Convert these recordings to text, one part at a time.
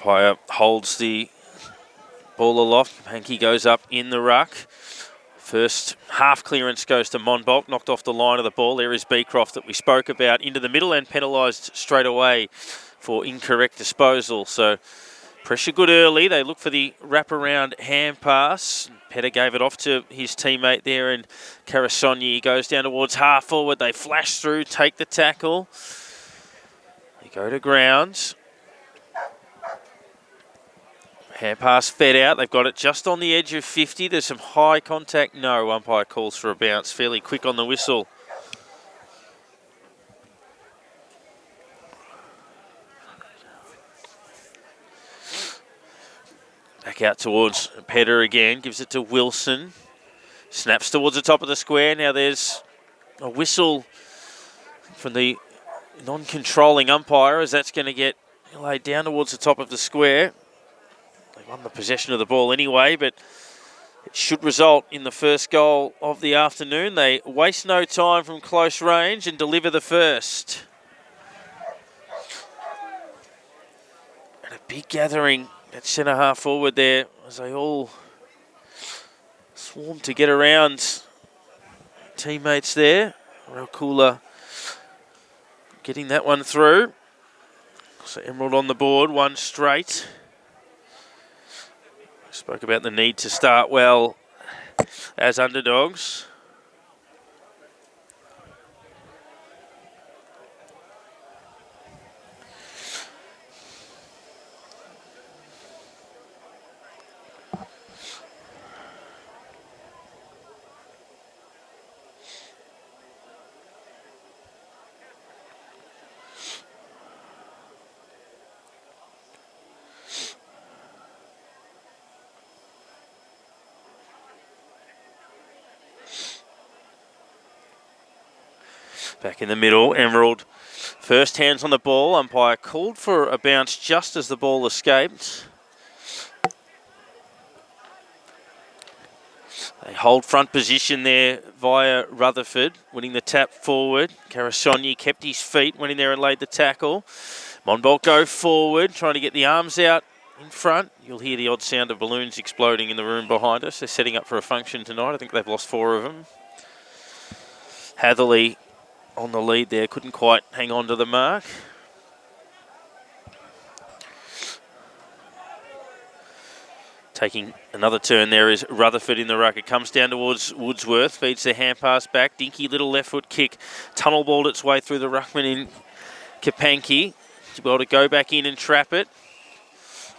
Umpire holds the ball aloft. Hankey goes up in the ruck. First half clearance goes to Monbulk, knocked off the line of the ball. There is Beecroft that we spoke about into the middle and penalised straight away for incorrect disposal. So pressure good early. They look for the wraparound hand pass. Petter gave it off to his teammate there, and Carasogni goes down towards half forward. They flash through, take the tackle. They go to ground. Hand pass fed out. They've got it just on the edge of 50. There's some high contact. No, umpire calls for a bounce. Fairly quick on the whistle. Back out towards Petter again. Gives it to Wilson. Snaps towards the top of the square. Now there's a whistle from the non-controlling umpire as that's going to get laid down towards the top of the square. They won the possession of the ball anyway, but it should result in the first goal of the afternoon. They waste no time from close range and deliver the first. And a big gathering at centre half forward there as they all swarm to get around teammates there. Raukula getting that one through. So Emerald on the board, one straight. Spoke about the need to start well as underdogs. Back in the middle, Emerald. First hands on the ball. Umpire called for a bounce just as the ball escaped. They hold front position there via Rutherford, winning the tap forward. Carasogni kept his feet, went in there and laid the tackle. Monbulk go forward, trying to get the arms out in front. You'll hear the odd sound of balloons exploding in the room behind us. They're setting up for a function tonight. I think they've lost 4 of them. Hatherley on the lead there, couldn't quite hang on to the mark. Taking another turn there is Rutherford in the ruck. It comes down towards Woodsworth, feeds the hand pass back. Dinky little left foot kick, tunnel balled its way through the ruckman in Kapanki to be able to go back in and trap it.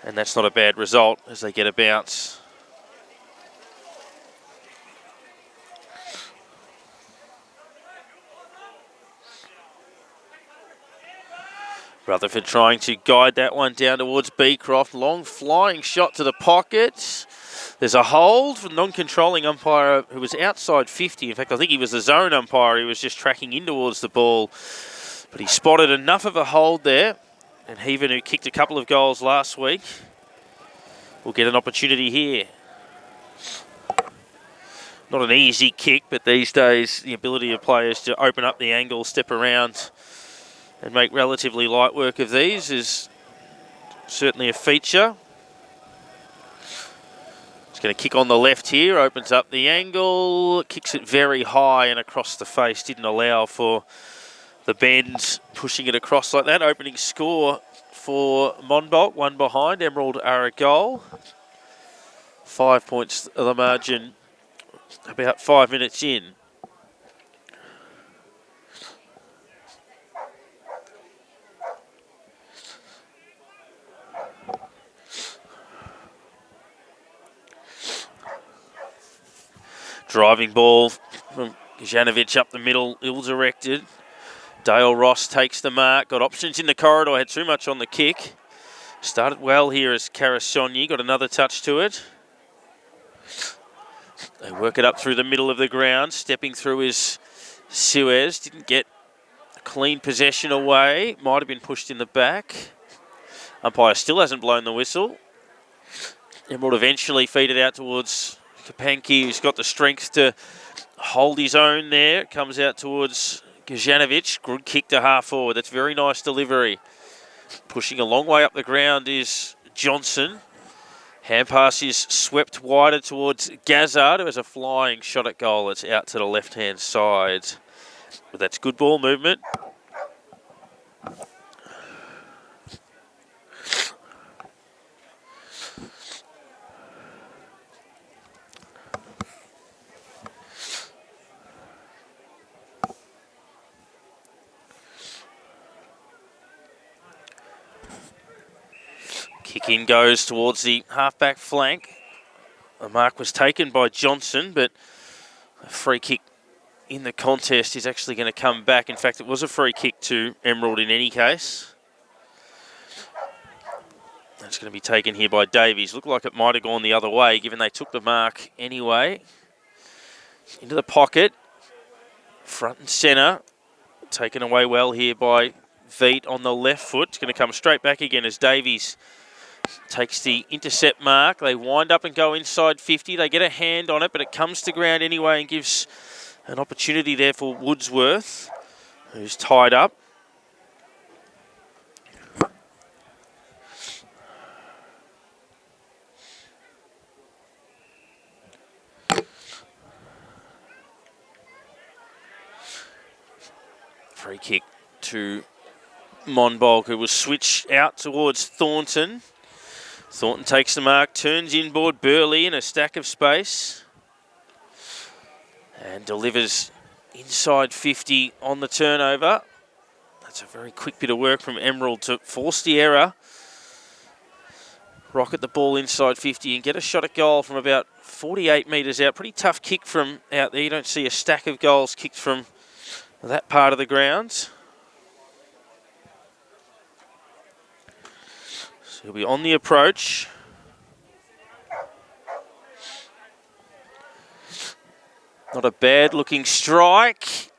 And that's not a bad result as they get a bounce. Rutherford trying to guide that one down towards Beecroft. Long flying shot to the pocket. There's a hold from non-controlling umpire who was outside 50. In fact, I think he was the zone umpire. He was just tracking in towards the ball. But he spotted enough of a hold there. And Heaven, who kicked a couple of goals last week, will get an opportunity here. Not an easy kick, but these days the ability of players to open up the angle, step around and make relatively light work of these is certainly a feature. It's going to kick on the left here, opens up the angle, kicks it very high and across the face. Didn't allow for the bend, pushing it across like that. Opening score for Monbulk, 1 behind. Emerald are a goal. 5 points of the margin, about 5 minutes in. Driving ball from Janovic up the middle, ill-directed. Dale Ross takes the mark, got options in the corridor, had too much on the kick. Started well here as Carasogni, got another touch to it. They work it up through the middle of the ground, stepping through is Suez. Didn't get a clean possession away, might have been pushed in the back. Umpire still hasn't blown the whistle. Emerald eventually feed it out towards Kapanki, who's got the strength to hold his own there. Comes out towards Gajanovic. Good kick to half forward. That's very nice delivery. Pushing a long way up the ground is Johnson. Hand pass is swept wider towards Gazzard, who has a flying shot at goal. It's out to the left-hand side. But that's good ball movement. Kick in goes towards the half-back flank. The mark was taken by Johnson, but a free kick in the contest is actually going to come back. In fact, it was a free kick to Emerald in any case. That's going to be taken here by Davies. Looked like it might have gone the other way, given they took the mark anyway. Into the pocket. Front and centre. Taken away well here by Veet on the left foot. It's going to come straight back again as Davies takes the intercept mark. They wind up and go inside 50. They get a hand on it, but it comes to ground anyway and gives an opportunity there for Woodsworth, who's tied up. Free kick to Monbulk, who will switch out towards Thornton. Thornton takes the mark, turns inboard, Burley in a stack of space. And delivers inside 50 on the turnover. That's a very quick bit of work from Emerald to force the error. Rocket the ball inside 50 and get a shot at goal from about 48 metres out. Pretty tough kick from out there. You don't see a stack of goals kicked from that part of the grounds. So he'll be on the approach. Not a bad looking strike.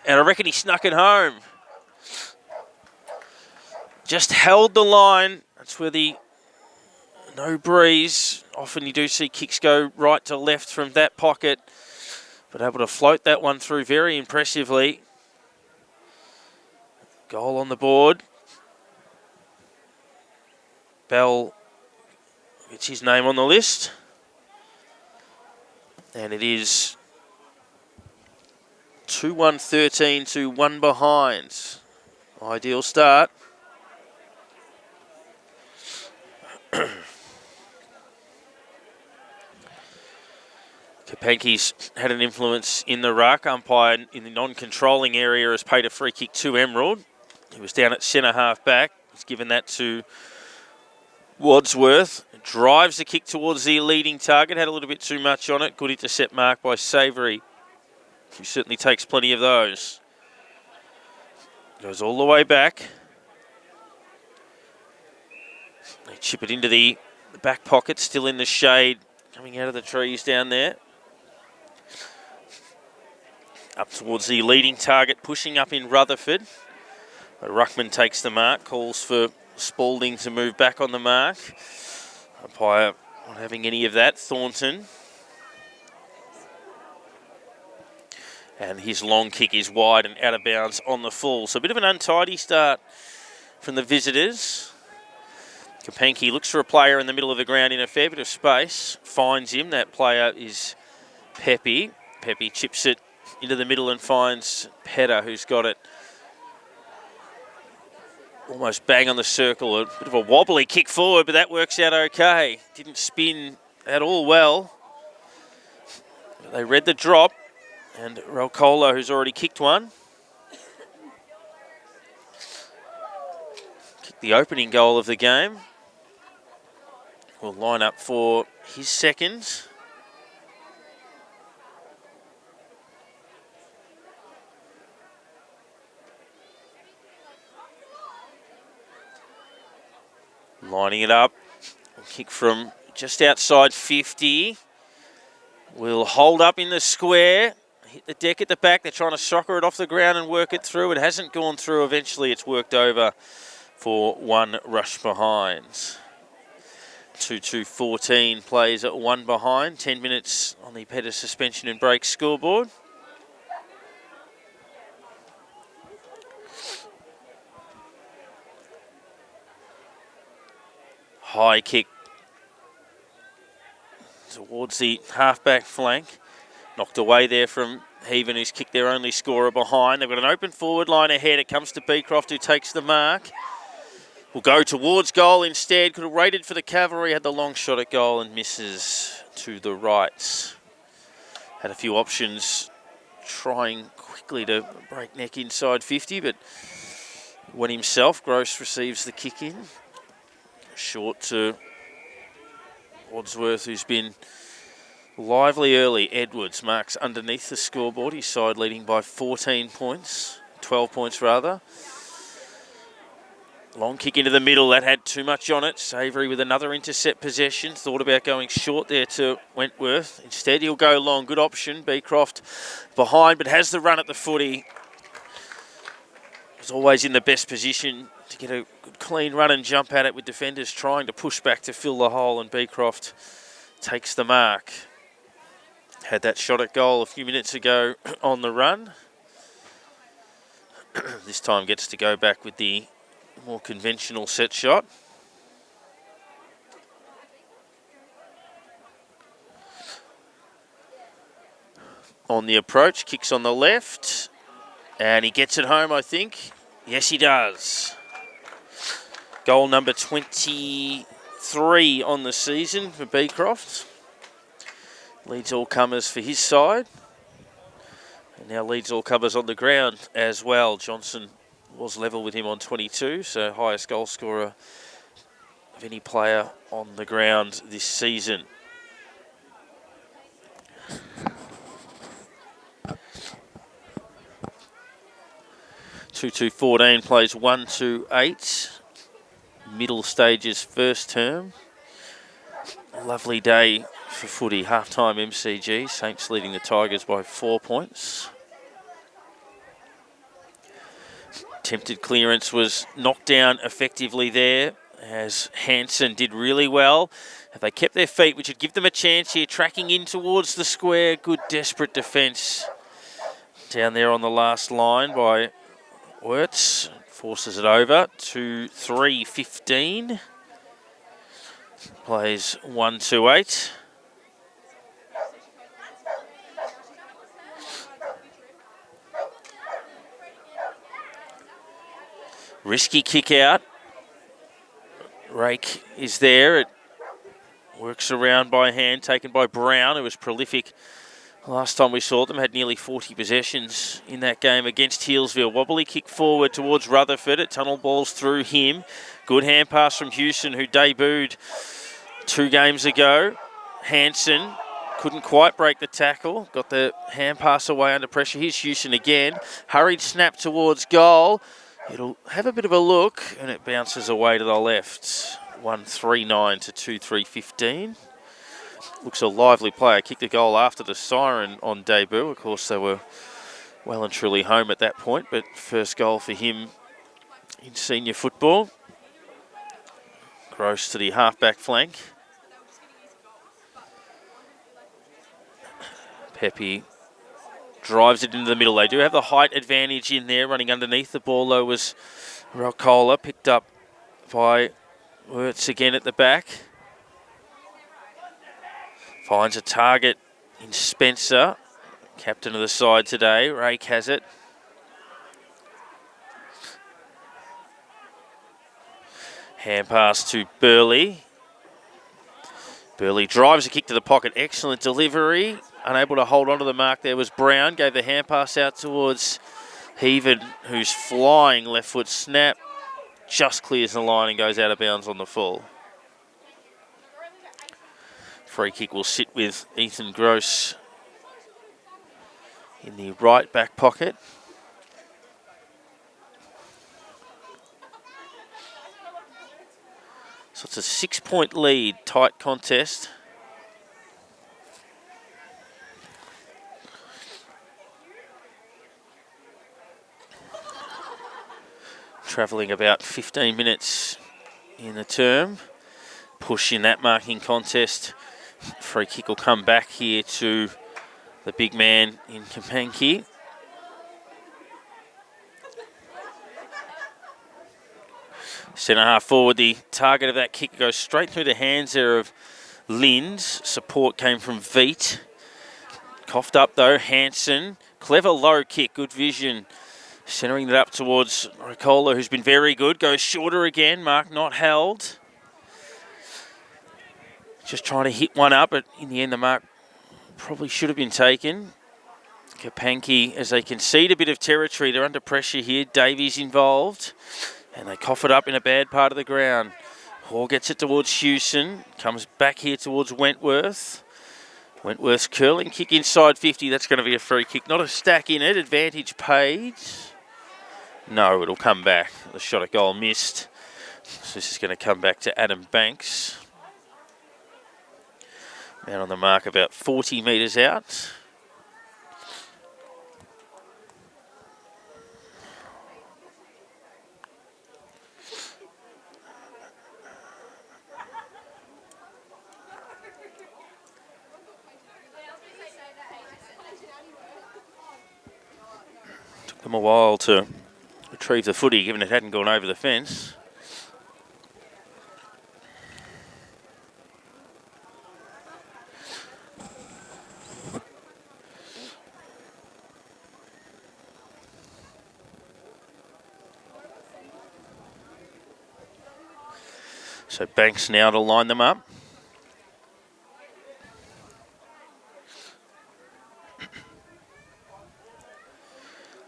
And I reckon he snuck it home. Just held the line. That's where the no breeze. Often you do see kicks go right to left from that pocket. But able to float that one through very impressively. Goal on the board. Bell gets his name on the list. And it is 2-1-13 to 1 behind. Ideal start. Kapanki's had an influence in the ruck. Umpire in the non-controlling area has paid a free kick to Emerald. He was down at centre half back. He's given that to Wadsworth. Drives the kick towards the leading target. Had a little bit too much on it. Good intercept mark by Savoury, who certainly takes plenty of those. Goes all the way back. They chip it into the back pocket, still in the shade, coming out of the trees down there. Up towards the leading target, pushing up in Rutherford. But Ruckman takes the mark, calls for Spalding to move back on the mark. Umpire not having any of that. Thornton. And his long kick is wide and out of bounds on the full. So a bit of an untidy start from the visitors. Kapanki looks for a player in the middle of the ground in a fair bit of space. Finds him. That player is Pepe. Pepe chips it into the middle and finds Pedder, who's got it almost bang on the circle. A bit of a wobbly kick forward, but that works out okay. Didn't spin at all well. They read the drop, and Ralcola, who's already kicked one, kicked the opening goal of the game, will line up for his second. Lining it up. Kick from just outside 50. Will hold up in the square. Hit the deck at the back. They're trying to soccer it off the ground and work it through. It hasn't gone through. Eventually it's worked over for 1 rush behind. 2-2-14 plays at 1 behind. 10 minutes on the Pedder suspension and break scoreboard. High kick towards the half-back flank. Knocked away there from Heaven, who's kicked their only scorer behind. They've got an open forward line ahead. It comes to Beecroft, who takes the mark. Will go towards goal instead. Could have waited for the Cavalry. Had the long shot at goal and misses to the right. Had a few options trying quickly to break neck inside 50, but went himself. Gross receives the kick in. Short to Wadsworth, who's been lively early. Edwards marks underneath the scoreboard. His side leading by 14 points. 12 points rather. Long kick into the middle. That had too much on it. Savoury with another intercept possession. Thought about going short there to Wentworth. Instead, he'll go long. Good option. Beecroft behind, but has the run at the footy. Was always in the best position to get a good clean run and jump at it, with defenders trying to push back to fill the hole, and Beecroft takes the mark. Had that shot at goal a few minutes ago on the run. This time gets to go back with the more conventional set shot. On the approach, kicks on the left, and he gets it home, I think. Yes, he does. Goal number 23 on the season for Beecroft. Leads all comers for his side. And now leads all comers on the ground as well. Johnson was level with him on 22, so highest goal scorer of any player on the ground this season. (2-2-14) plays 1-2-8. Middle stages first term. Lovely day for footy. Half-time MCG. Saints leading the Tigers by 4 points. Attempted clearance was knocked down effectively there, as Hansen did really well. If they kept their feet, which would give them a chance here, tracking in towards the square. Good desperate defence down there on the last line by Wirtz. Forces it over. 2-3-15. Plays 1-2-8. Risky kick out. Rake is there. It works around by hand, taken by Brown, who was prolific. Last time we saw them, had nearly 40 possessions in that game against Healesville. Wobbly kick forward towards Rutherford. It tunnel balls through him. Good hand pass from Houston, who debuted 2 games ago. Hansen couldn't quite break the tackle. Got the hand pass away under pressure. Here's Houston again. Hurried snap towards goal. It'll have a bit of a look, and it bounces away to the left. 1-3-9 to 2-3-15. Looks a lively player. Kicked a goal after the siren on debut. Of course, they were well and truly home at that point, but first goal for him in senior football. Gross to the half-back flank. Pepe drives it into the middle. They do have the height advantage in there. Running underneath the ball, though, was Roccola. Picked up by Wirtz again at the back. Finds a target in Spencer. Captain of the side today. Rake has it. Hand pass to Burley. Burley drives a kick to the pocket. Excellent delivery. Unable to hold on to the mark there was Brown. Gave the hand pass out towards Heaven, who's flying. Left foot snap. Just clears the line and goes out of bounds on the full. Free kick will sit with Ethan Gross in the right back pocket. So it's a 6-point lead, tight contest. Travelling about 15 minutes in the term. Push in that marking contest. Free kick will come back here to the big man in Kapanki. Centre half forward, the target of that kick goes straight through the hands there of Linds. Support came from Veet. Coughed up though, Hansen. Clever low kick, good vision. Centering it up towards Ricola, who's been very good. Goes shorter again, mark not held. Just trying to hit one up, but in the end the mark probably should have been taken. Kapanki, as they concede a bit of territory, they're under pressure here. Davies involved. And they cough it up in a bad part of the ground. Hall gets it towards Hewson. Comes back here towards Wentworth. Wentworth's curling kick inside 50. That's going to be a free kick. Not a stack in it. Advantage paid. No, it'll come back. The shot at goal missed. So this is going to come back to Adam Banks. Man on the mark about 40 metres out. Took them a while to retrieve the footy, given it hadn't gone over the fence. So Banks now to line them up.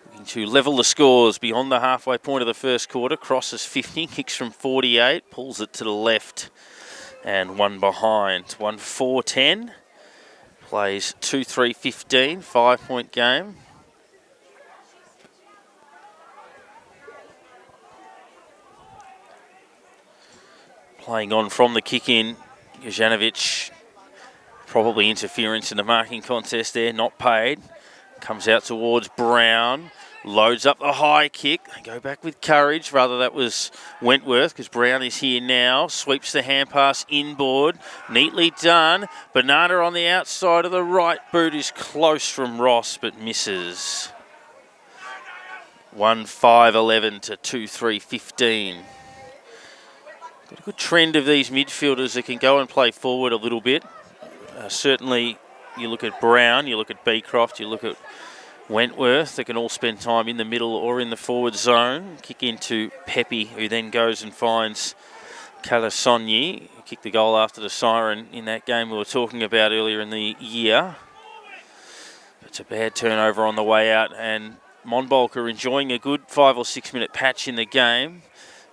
Looking to level the scores beyond the halfway point of the first quarter. Crosses 50, kicks from 48, pulls it to the left and one behind. 1-4-10, plays 2-3-15, 5-point game. Playing on from the kick-in, Janovic, probably interference in the marking contest there, not paid. Comes out towards Brown, loads up the high kick. They go back with courage, rather that was Wentworth, because Brown is here now. Sweeps the hand pass inboard, neatly done. Banana on the outside of the right boot is close from Ross, but misses. 1-5-11 to 2-3-15. Got a good trend of these midfielders that can go and play forward a little bit. Certainly, you look at Brown, you look at Beecroft, you look at Wentworth. They can all spend time in the middle or in the forward zone. Kick into Pepe, who then goes and finds Calasogni, who kicked the goal after the siren in that game we were talking about earlier in the year. It's a bad turnover on the way out, and Monbulk are enjoying a good 5 or 6 minute patch in the game.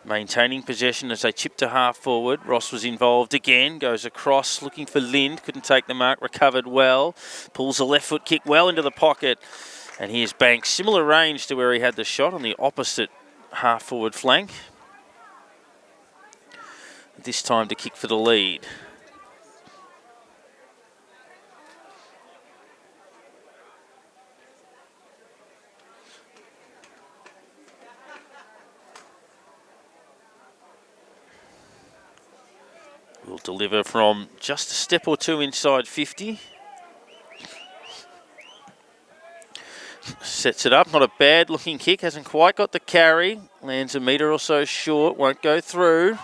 Maintaining possession as they chip to half forward. Ross was involved again, goes across, looking for Lind, couldn't take the mark, recovered well. Pulls a left foot kick well into the pocket. And here's Banks, similar range to where he had the shot on the opposite half forward flank. This time to kick for the lead. Will deliver from just a step or two inside 50. Sets it up, not a bad looking kick, hasn't quite got the carry. Lands a metre or so short, won't go through.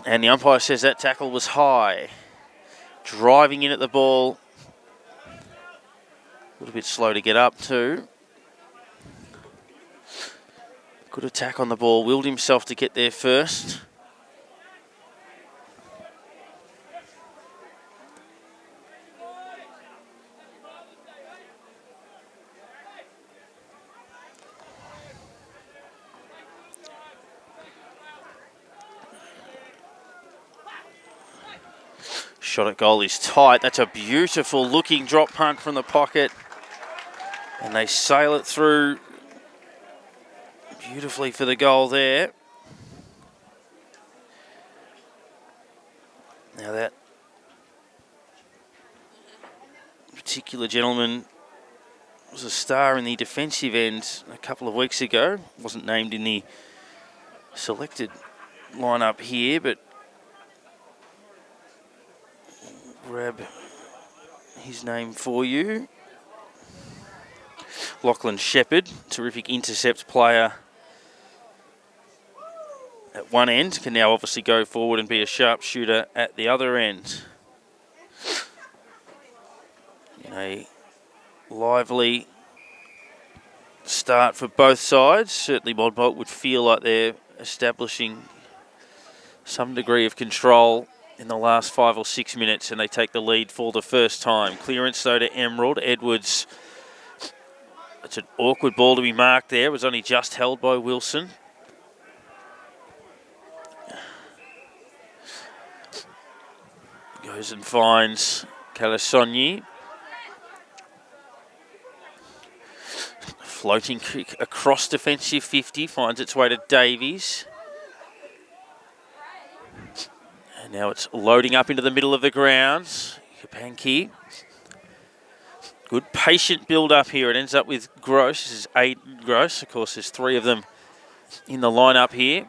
And the umpire says that tackle was high. Driving in at the ball. A little bit slow to get up too. Good attack on the ball, willed himself to get there first. Shot at goal is tight. That's a beautiful looking drop punt from the pocket. And they sail it through beautifully for the goal there. Now that particular gentleman was a star in the defensive end a couple of weeks ago. Wasn't named in the selected lineup here, but grab his name for you. Lachlan Shepherd, terrific intercept player at one end can now obviously go forward and be a sharpshooter at the other end. In a lively start for both sides. Certainly Monbulk would feel like they're establishing some degree of control in the last 5 or 6 minutes, and they take the lead for the first time. Clearance though to Emerald. Edwards, it's an awkward ball to be marked there. It was only just held by Wilson. Goes and finds Kalasonyi. Floating kick across defensive 50, finds its way to Davies. And now it's loading up into the middle of the grounds. Kapanki. Good patient build up here. It ends up with Gross. This is 8 Gross. Of course, there's 3 of them in the lineup here.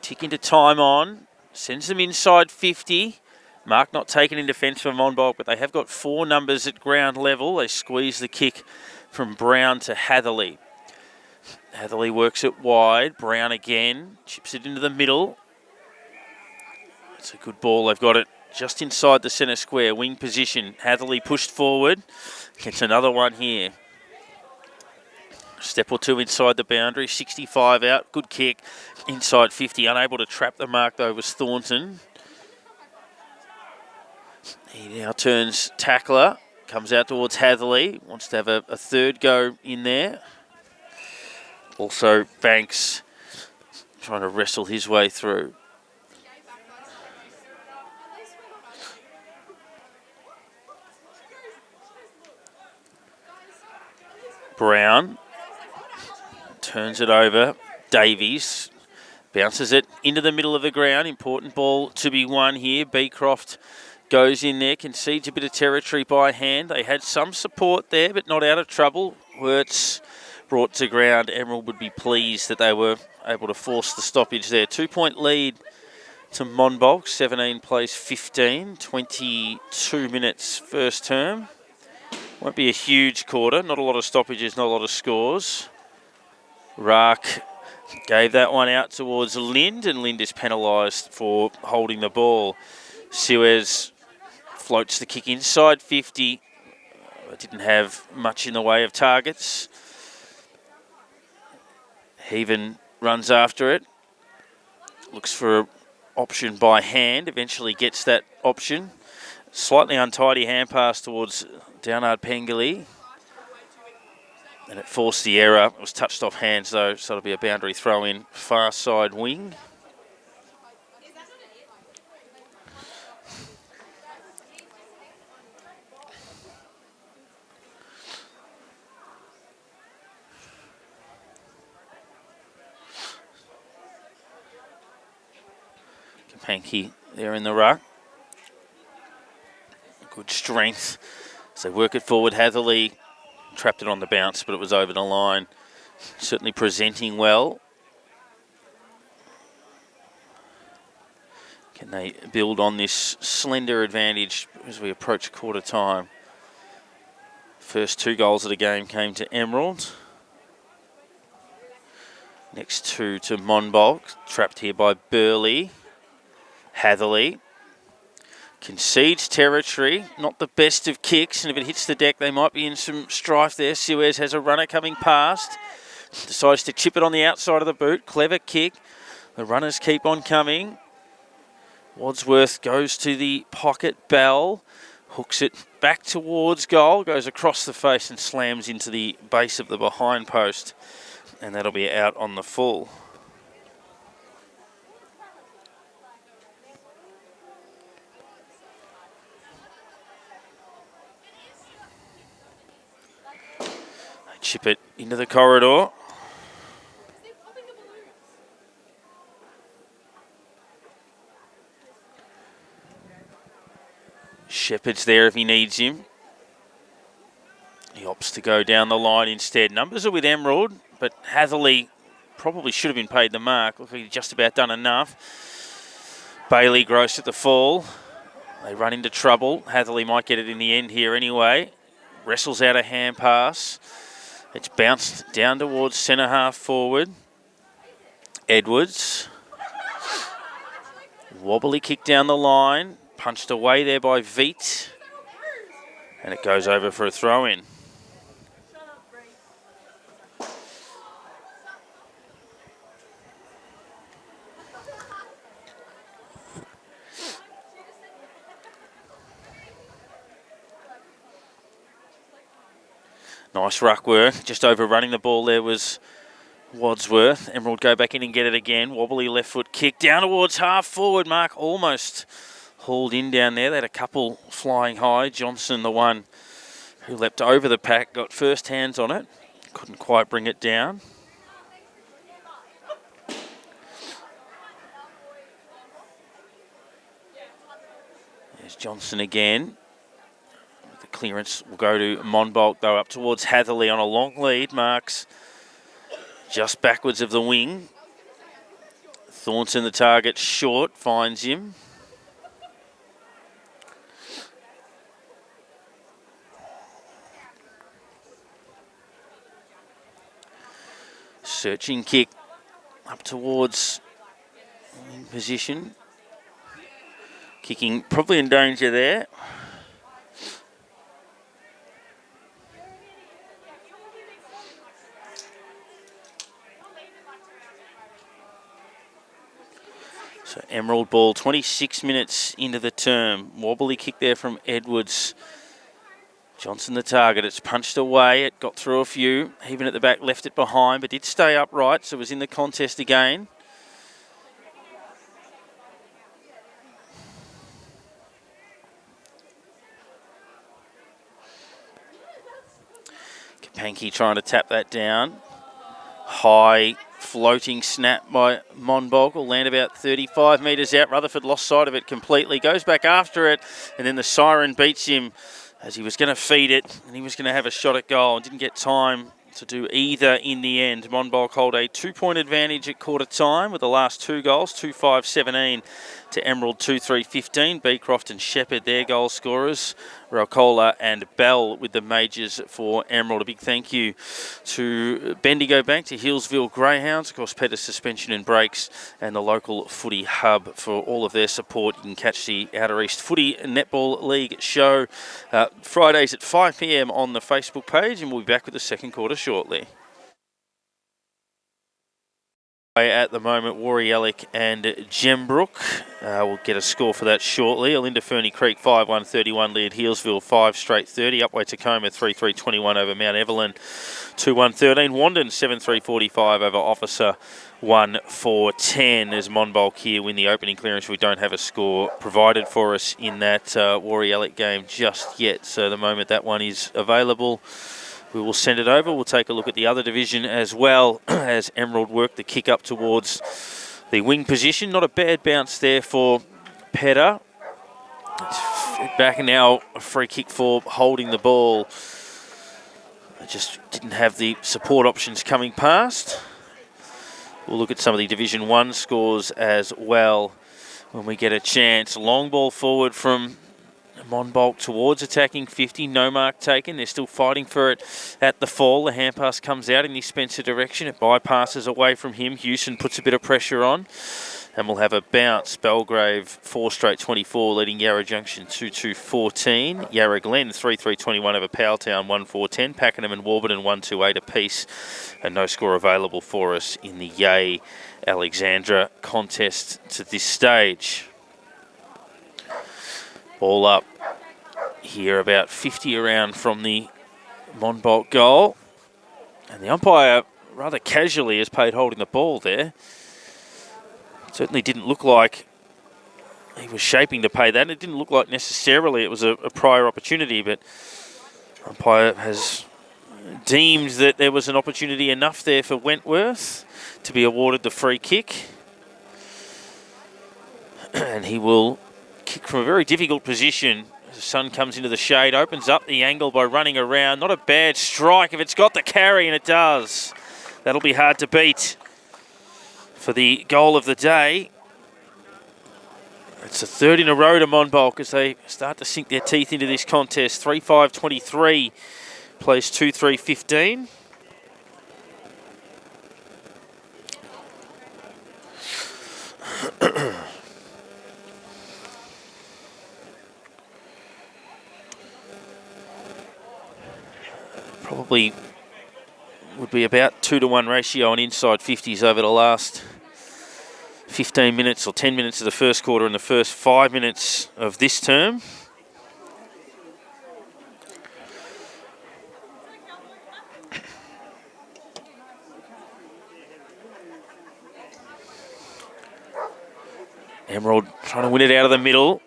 Tick into time on. Sends them inside 50. Mark not taken in defence for Monbulk, but they have got 4 numbers at ground level. They squeeze the kick from Brown to Hatherley. Hatherley works it wide. Brown again. Chips it into the middle. It's a good ball. They've got it just inside the centre square. Wing position. Hatherley pushed forward. Gets another one here. Step or two inside the boundary. 65 out. Good kick. Inside 50. Unable to trap the mark though was Thornton. He now turns tackler. Comes out towards Hatherley. Wants to have a third go in there. Also Banks trying to wrestle his way through. Brown turns it over. Davies bounces it into the middle of the ground. Important ball to be won here. Beecroft goes in there, concedes a bit of territory by hand. They had some support there, but not out of trouble. Wirtz brought to ground. Emerald would be pleased that they were able to force the stoppage there. 2-point lead to Monbulk. 17 plays 15. 22 minutes first term. Won't be a huge quarter. Not a lot of stoppages, not a lot of scores. Raak gave that one out towards Lind, and Lind is penalised for holding the ball. Suez floats the kick inside 50. Didn't have much in the way of targets. Heaven runs after it. Looks for an option by hand. Eventually gets that option. Slightly untidy hand pass towards Downard Pengili. And it forced the error. It was touched off hands though, so it'll be a boundary throw in far side wing. Kapanki there in the ruck. Good strength. So work it forward. Hatherley trapped it on the bounce, but it was over the line. Certainly presenting well. Can they build on this slender advantage as we approach quarter time? First 2 goals of the game came to Emerald. Next 2 to Monbulk. Trapped here by Burley. Hatherley concedes territory, not the best of kicks, and if it hits the deck they might be in some strife there. Suez has a runner coming past, decides to chip it on the outside of the boot. Clever kick, the runners keep on coming. Wadsworth goes to the pocket. Bell hooks it back towards goal, goes across the face and slams into the base of the behind post, and that'll be out on the full. Chip it into the corridor. Shepherd's there if he needs him. He opts to go down the line instead. Numbers are with Emerald, but Hatherley probably should have been paid the mark. Looks like he's just about done enough. Bailey gross at the fall. They run into trouble. Hatherley might get it in the end here anyway. Wrestles out a hand pass. It's bounced down towards centre half forward. Edwards Wobbly kick down the line. Punched away there by Veet. And it goes over for a throw-in. Nice ruck work. Just overrunning the ball there was Wadsworth. Emerald go back in and get it again. Wobbly left foot kick down towards half forward. Mark almost hauled in down there. They had a couple flying high. Johnson, the one who leapt over the pack, got first hands on it. Couldn't quite bring it down. There's Johnson again. The clearance will go to Monbulk, though, up towards Hatherley on a long lead. Marks just backwards of the wing. Thornton, the target, short, finds him. Searching kick up towards wing position. Kicking probably in danger there. So Emerald ball, 26 minutes into the term. Wobbly kick there from Edwards. Johnson the target. It's punched away. It got through a few. Even at the back, left it behind, but did stay upright, so it was in the contest again. Kapanki trying to tap that down. High floating snap by Monbulk will land about 35 metres out. Rutherford lost sight of it completely. Goes back after it, and then the siren beats him as he was going to feed it, and he was going to have a shot at goal and didn't get time to do either in the end. Monbulk hold a 2-point advantage at quarter time with the last two goals, 2-5-17 to Emerald, 2-3-15. Beecroft and Shepherd, their goal scorers. Raucola and Bell with the majors for Emerald. A big thank you to Bendigo Bank, to Hillsville Greyhounds, of course, Pettis Suspension and Brakes, and the local footy hub for all of their support. You can catch the Outer East Footy Netball League show Fridays at 5 p.m. on the Facebook page, and we'll be back with the second quarter shortly. At the moment, Warriellic and Gembrook. We'll get a score for that shortly. Alinda Ferny Creek 5-1-31 lead Healesville 5 straight 30. Upway Tacoma 3-3-21 over Mount Evelyn 2-1-13. Wandon 7-3-45 over Officer 1-4-10 as Monbulk here win the opening clearance. We don't have a score provided for us in that Warriellic game just yet. So the moment that one is available, we will send it over. We'll take a look at the other division as well as Emerald work the kick up towards the wing position. Not a bad bounce there for Pedder. Back now, a free kick for holding the ball. Just didn't have the support options coming past. We'll look at some of the Division 1 scores as well when we get a chance. Long ball forward from Monbulk towards attacking 50, no mark taken. They're still fighting for it at the fall. The hand pass comes out in the Spencer direction. It bypasses away from him. Houston puts a bit of pressure on. And we'll have a bounce. Belgrave 4 straight 24, leading Yarra Junction 2-2-14. Yarra Glen 3-3-21 over Powelltown 1-4-10. Pakenham and Warburton 1-2-8 apiece. And no score available for us in the Yea Alexandra contest to this stage. Ball up here about 50 around from the Monbulk goal. And the umpire rather casually has paid holding the ball there. Certainly didn't look like he was shaping to pay that. It didn't look like necessarily it was a prior opportunity, but umpire has deemed that there was an opportunity enough there for Wentworth to be awarded the free kick. And he will kick from a very difficult position. The sun comes into the shade, opens up the angle by running around. Not a bad strike if it's got the carry, and it does. That'll be hard to beat for the goal of the day. It's a third in a row to Monbulk as they start to sink their teeth into this contest. 3-5-23 plays 2-3-15. probably would be about 2-to-1 ratio on inside 50s over the last 15 minutes or 10 minutes of the first quarter and the first 5 minutes of this term. Emerald trying to win it out of the middle,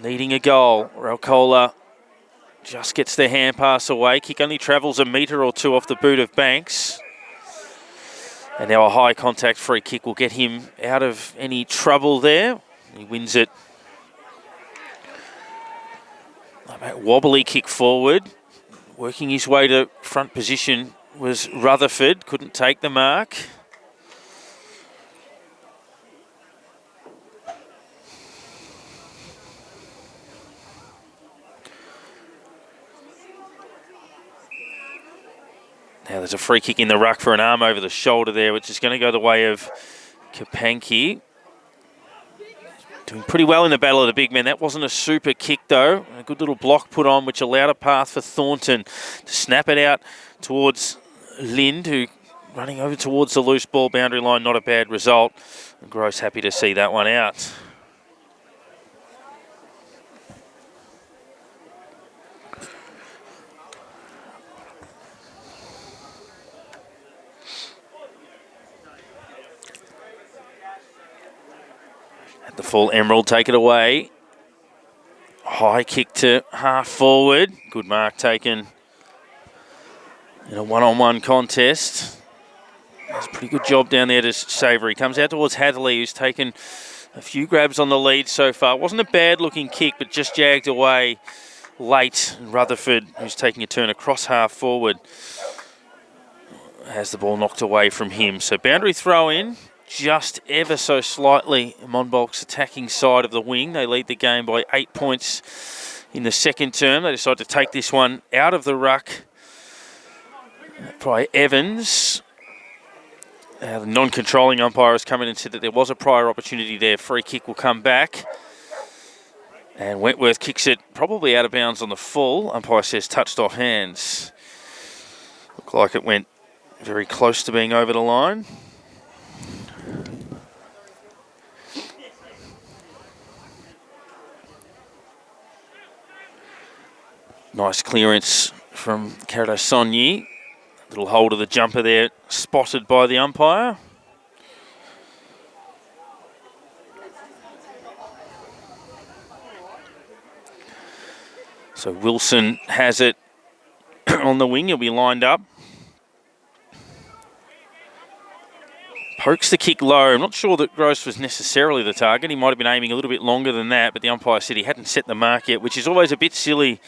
needing a goal. Ralcola just gets the hand pass away. Kick only travels a metre or two off the boot of Banks. And now a high contact free kick will get him out of any trouble there. He wins it. A wobbly kick forward. Working his way to front position was Rutherford. Couldn't take the mark. Now there's a free kick in the ruck for an arm over the shoulder there, which is going to go the way of Kapanki. Doing pretty well in the battle of the big men. That wasn't a super kick though. A good little block put on, which allowed a path for Thornton to snap it out towards Lind, who running over towards the loose ball boundary line. Not a bad result. And Gross happy to see that one out. The full Emerald take it away. High kick to half forward. Good mark taken in a one-on-one contest. That's a pretty good job down there to Savoury. Comes out towards Hatherley, who's taken a few grabs on the lead so far. Wasn't a bad looking kick, but just jagged away late. And Rutherford, who's taking a turn across half forward, has the ball knocked away from him. So boundary throw in. Just ever so slightly Monbulk's attacking side of the wing. They lead the game by 8 points in the second term. They decide to take this one out of the ruck by Evans. The non-controlling umpire has come in and said that there was a prior opportunity there. Free kick will come back. And Wentworth kicks it probably out of bounds on the full. Umpire says touched off hands. Looked like it went very close to being over the line. Nice clearance from Karato Sonyi. Little hold of the jumper there, spotted by the umpire. So Wilson has it on the wing. He'll be lined up. Pokes the kick low. I'm not sure that Gross was necessarily the target. He might have been aiming a little bit longer than that, but the umpire said he hadn't set the mark yet, which is always a bit silly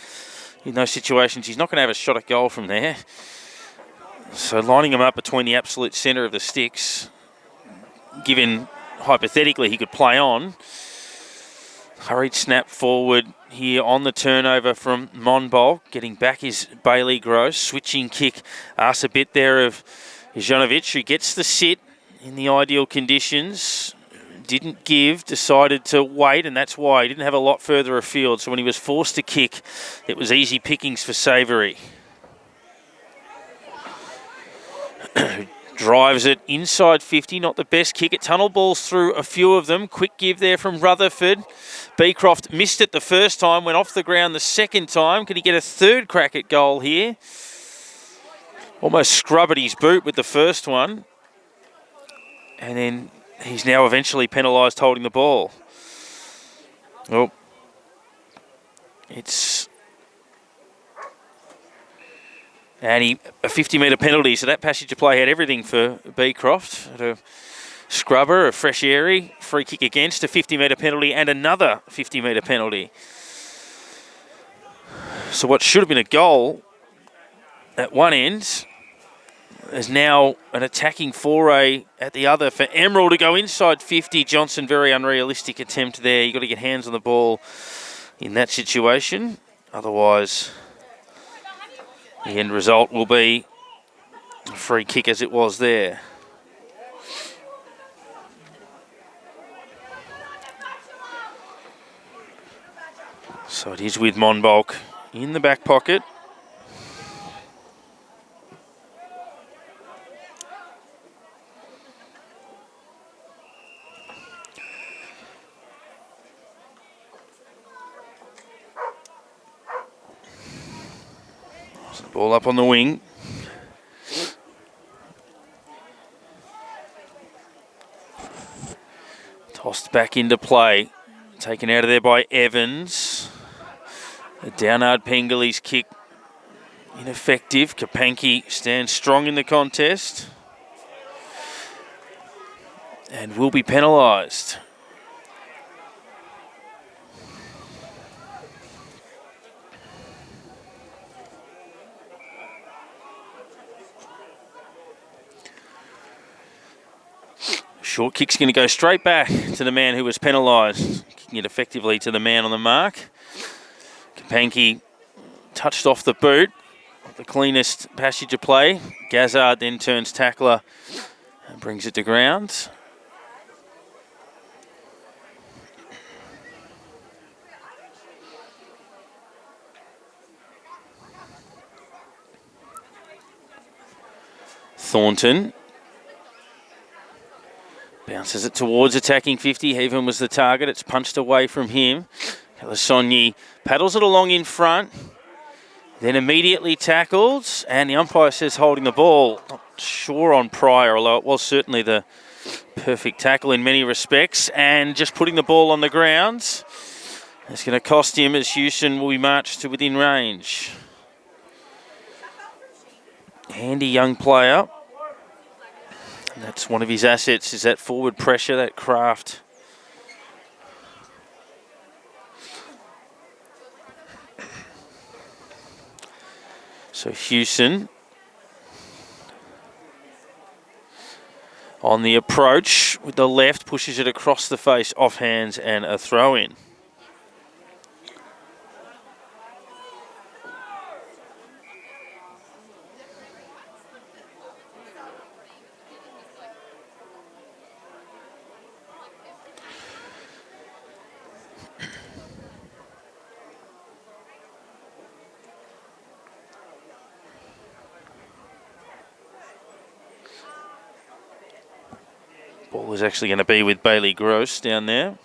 in those situations. He's not going to have a shot at goal from there. So lining him up between the absolute centre of the sticks, given hypothetically he could play on. Hurried snap forward here on the turnover from Monbulk. Getting back is Bailey Gross. Switching kick. Asks a bit there of Janovic, who gets the sit in the ideal conditions. Didn't give, decided to wait, and that's why he didn't have a lot further afield. So when he was forced to kick, it was easy pickings for Savoury. Drives it inside 50, not the best kick. It tunnel balls through a few of them. Quick give there from Rutherford. Beecroft missed it the first time, went off the ground the second time. Can he get a third crack at goal here? Almost scrubbed his boot with the first one. And then he's now eventually penalised holding the ball. Oh, it's and a 50-metre penalty. So that passage of play had everything for Beecroft. A scrubber, a fresh airy, free kick against, a 50-metre penalty, and another 50-metre penalty. So what should have been a goal at one end is now an attacking foray at the other for Emerald to go inside 50. Johnson, very unrealistic attempt there. You've got to get hands on the ball in that situation. Otherwise, the end result will be a free kick as it was there. So it is with Monbulk in the back pocket. Ball up on the wing. Tossed back into play. Taken out of there by Evans. Downard Pengale's kick ineffective. Kapanki stands strong in the contest and will be penalised. Short kick's going to go straight back to the man who was penalised. Kicking it effectively to the man on the mark. Kapanki touched off the boot. The cleanest passage of play. Gazzard then turns tackler and brings it to ground. Thornton bounces it towards attacking 50. Heaven was the target. It's punched away from him. Lasogny paddles it along in front. Then immediately tackles. And the umpire says holding the ball. Not sure on Pryor, although it was certainly the perfect tackle in many respects. And just putting the ball on the ground. It's going to cost him as Houston will be marched to within range. Handy young player. And that's one of his assets, is that forward pressure, that craft. So Houston on the approach with the left, pushes it across the face, off hands and a throw in. Ball was actually going to be with Bailey Gross down there.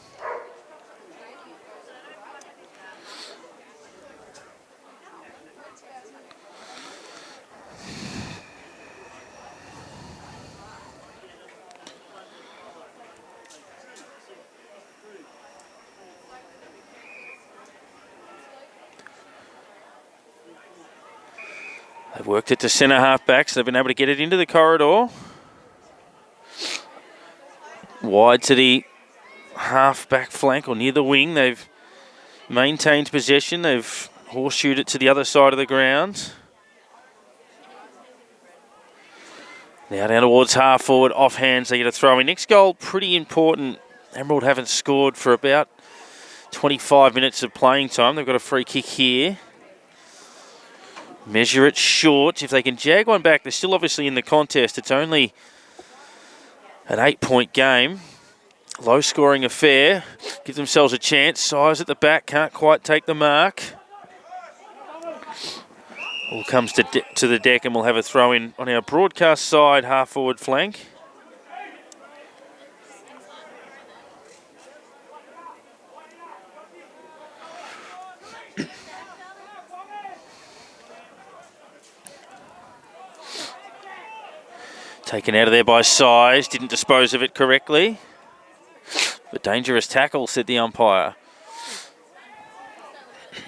They've worked it to centre half back, so they've been able to get it into the corridor. Wide to the half-back flank or near the wing. They've maintained possession. They've horseshoed it to the other side of the ground. Now down towards half forward, off hands. They get a throw in. Next goal, pretty important. Emerald haven't scored for about 25 minutes of playing time. They've got a free kick here. Measure it short. If they can jag one back, they're still obviously in the contest. It's only an 8-point game. Low-scoring affair. Give themselves a chance. Size at the back. Can't quite take the mark. All comes to the deck, and we'll have a throw-in on our broadcast side, half-forward flank. Taken out of there by Size. Didn't dispose of it correctly. But dangerous tackle, said the umpire.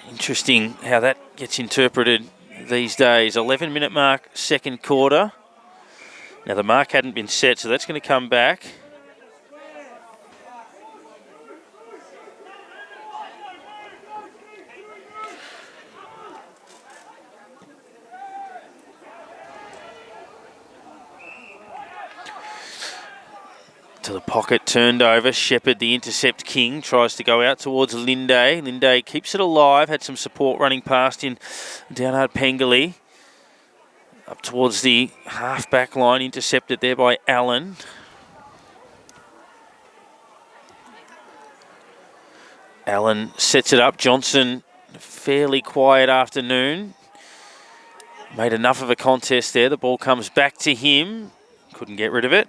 Interesting how that gets interpreted these days. 11-minute mark, second quarter. Now the mark hadn't been set, so that's going to come back. To the pocket, turned over. Shepherd, the intercept king, tries to go out towards Linde. Linde keeps it alive. Had some support running past in Downard Pengale. Up towards the half-back line, intercepted there by Allen. Allen sets it up. Johnson, fairly quiet afternoon. Made enough of a contest there. The ball comes back to him. Couldn't get rid of it.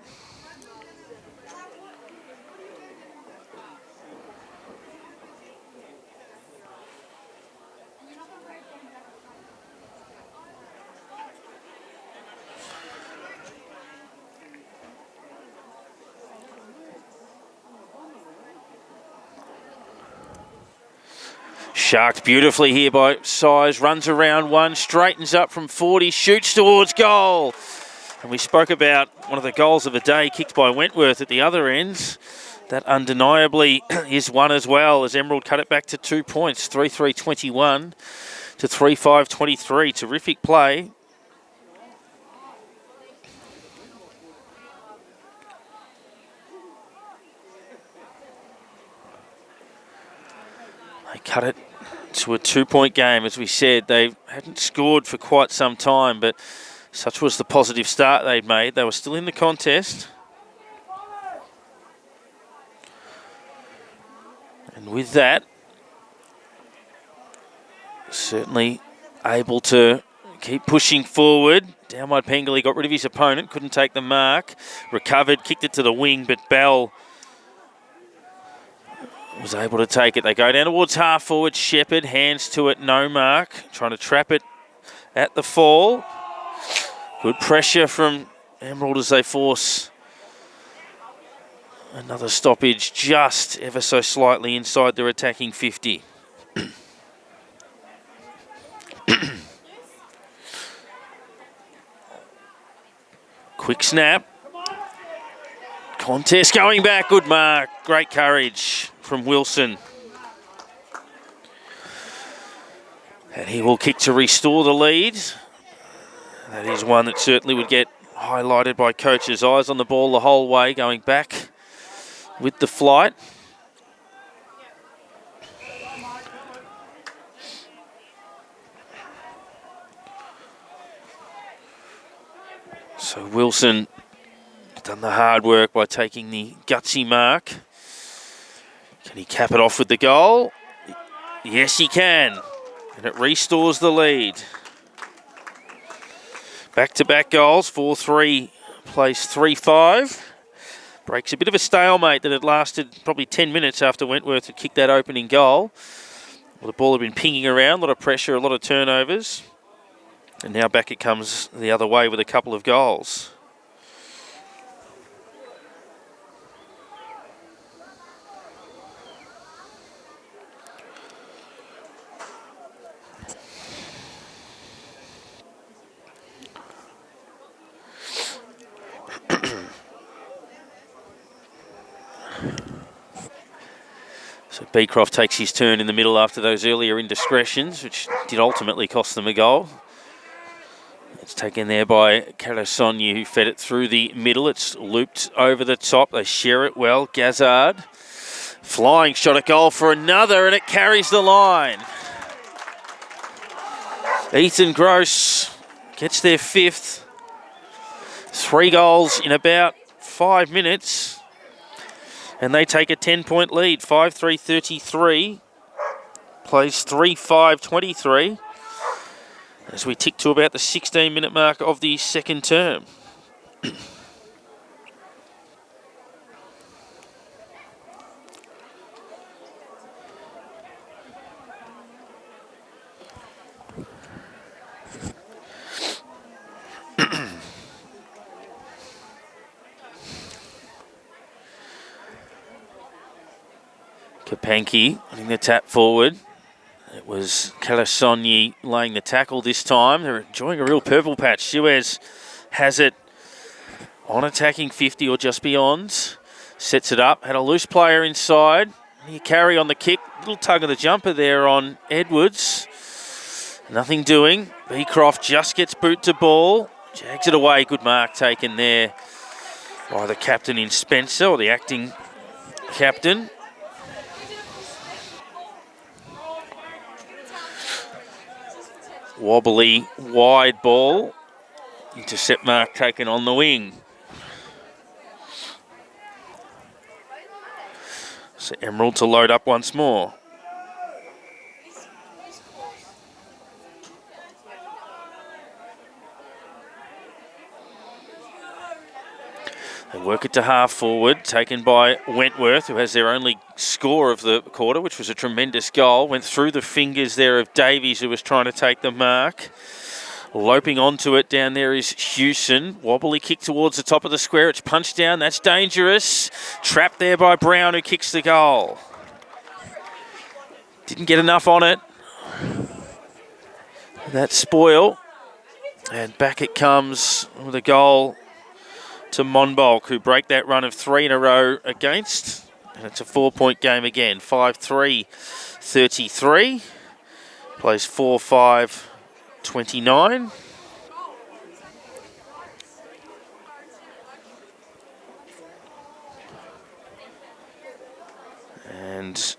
Sharked beautifully here by Size, runs around one, straightens up from 40, shoots towards goal. And we spoke about one of the goals of the day kicked by Wentworth at the other end. That undeniably is one as well, as Emerald cut it back to 2 points, 3-3-21 to 3-5-23. Terrific play. They cut it to a 2-point game. As we said, they hadn't scored for quite some time, but such was the positive start they'd made. They were still in the contest. And with that, certainly able to keep pushing forward. Downward Pengilly got rid of his opponent, couldn't take the mark. Recovered, kicked it to the wing, but Bell was able to take it. They go down towards half forward. Shepherd, hands to it, no mark. Trying to trap it at the fall. Good pressure from Emerald as they force another stoppage just ever so slightly inside their attacking 50. Quick snap. Contest going back. Good mark. Great courage from Wilson. And he will kick to restore the lead. That is one that certainly would get highlighted by coaches. Eyes on the ball the whole way, going back with the flight. So Wilson done the hard work by taking the gutsy mark. Can he cap it off with the goal? Yes, he can. And it restores the lead. Back-to-back goals, 4-3 plays 3-5. Breaks a bit of a stalemate that had lasted probably 10 minutes after Wentworth had kicked that opening goal. Well, the ball had been pinging around, a lot of pressure, a lot of turnovers. And now back it comes the other way with a couple of goals. So Beecroft takes his turn in the middle after those earlier indiscretions, which did ultimately cost them a goal. It's taken there by Carasogna, who fed it through the middle. It's looped over the top. They share it well. Gazard, flying shot at goal for another, and it carries the line. Ethan Gross gets their fifth. 3 goals in about 5 minutes. And they take a 10-point lead, 5-3-33. Plays 3-5-23. As we tick to about the 16-minute mark of the second term. Kapanki putting the tap forward. It was Carasogna laying the tackle this time. They're enjoying a real purple patch. Suez has it on attacking 50 or just beyond. Sets it up. Had a loose player inside. He carry on the kick. Little tug of the jumper there on Edwards. Nothing doing. Beecroft just gets boot to ball. Jags it away. Good mark taken there by the captain in Spencer, or the acting captain. Wobbly, wide ball. Intercept mark taken on the wing. So Emerald to load up once more. They work it to half forward, taken by Wentworth, who has their only score of the quarter, which was a tremendous goal. Went through the fingers there of Davies, who was trying to take the mark. Loping onto it down there is Hewson. Wobbly kick towards the top of the square. It's punched down. That's dangerous. Trapped there by Brown, who kicks the goal. Didn't get enough on it. That spoil. And back it comes with a goal to Monbulk, who break that run of 3 in a row against. And it's a 4-point game again. 5-3-33. Plays 4-5-29. And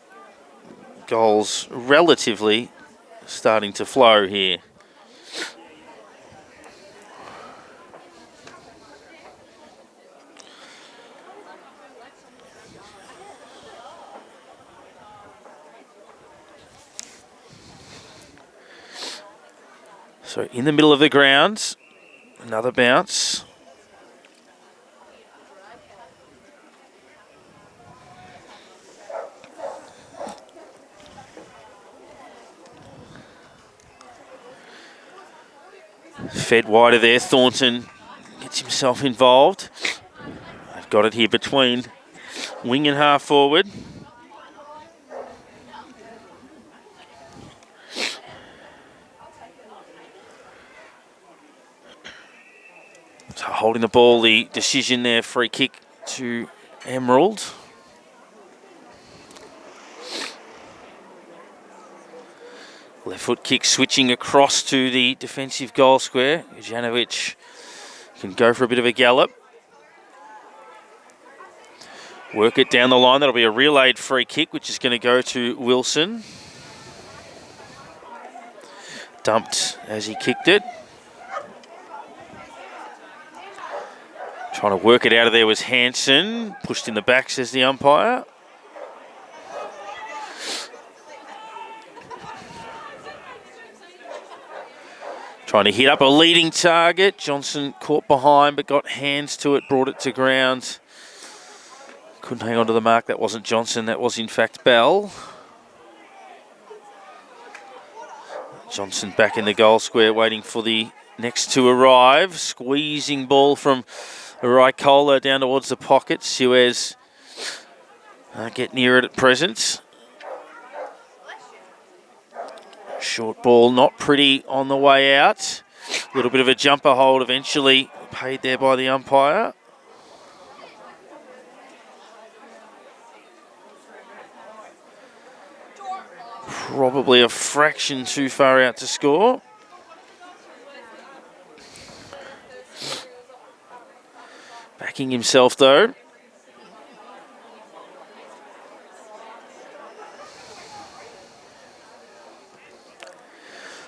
goals relatively starting to flow here. So in the middle of the ground, another bounce. Fed wider there, Thornton gets himself involved. They've got it here between wing and half forward. So holding the ball, the decision there, free kick to Emerald. Left foot kick switching across to the defensive goal square. Janovic can go for a bit of a gallop. Work it down the line. That'll be a relayed free kick, which is going to go to Wilson. Dumped as he kicked it. Trying to work it out of there was Hansen. Pushed in the back, says the umpire. Trying to hit up a leading target. Johnson caught behind but got hands to it, brought it to ground. Couldn't hang on to the mark. That wasn't Johnson, that was in fact Bell. Johnson back in the goal square waiting for the next to arrive. Squeezing ball from Raikola down towards the pocket. Suez get near it at present. Short ball, not pretty on the way out. A little bit of a jumper hold eventually paid there by the umpire. Probably a fraction too far out to score. Backing himself though.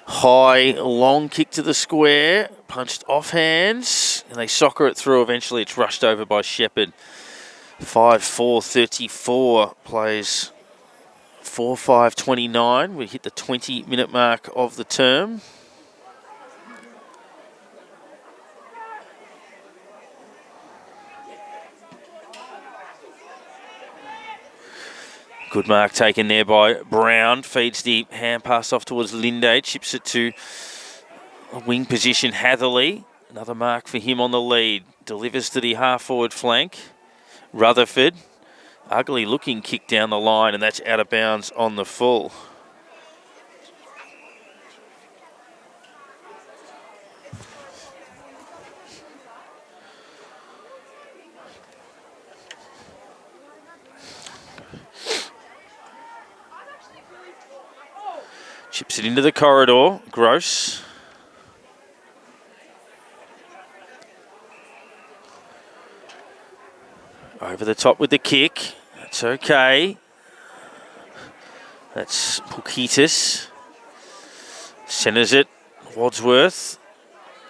High, long kick to the square, punched off hands, and they soccer it through. Eventually it's rushed over by Shepherd. 5-4-34 plays 4-5-29. We hit the 20-minute mark of the term. Good mark taken there by Brown. Feeds the hand pass off towards Linde. Chips it to a wing position, Hatherley. Another mark for him on the lead. Delivers to the half-forward flank. Rutherford. Ugly looking kick down the line, and that's out of bounds on the full. Chips it into the corridor. Gross. Over the top with the kick. That's okay. That's Pukitis. Centres it. Wadsworth.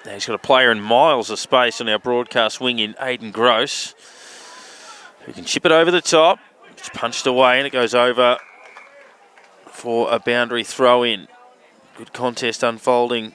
Now he's got a player in miles of space on our broadcast wing in Aidan Gross, who can chip it over the top. It's punched away and it goes over for a boundary throw in. Good contest unfolding.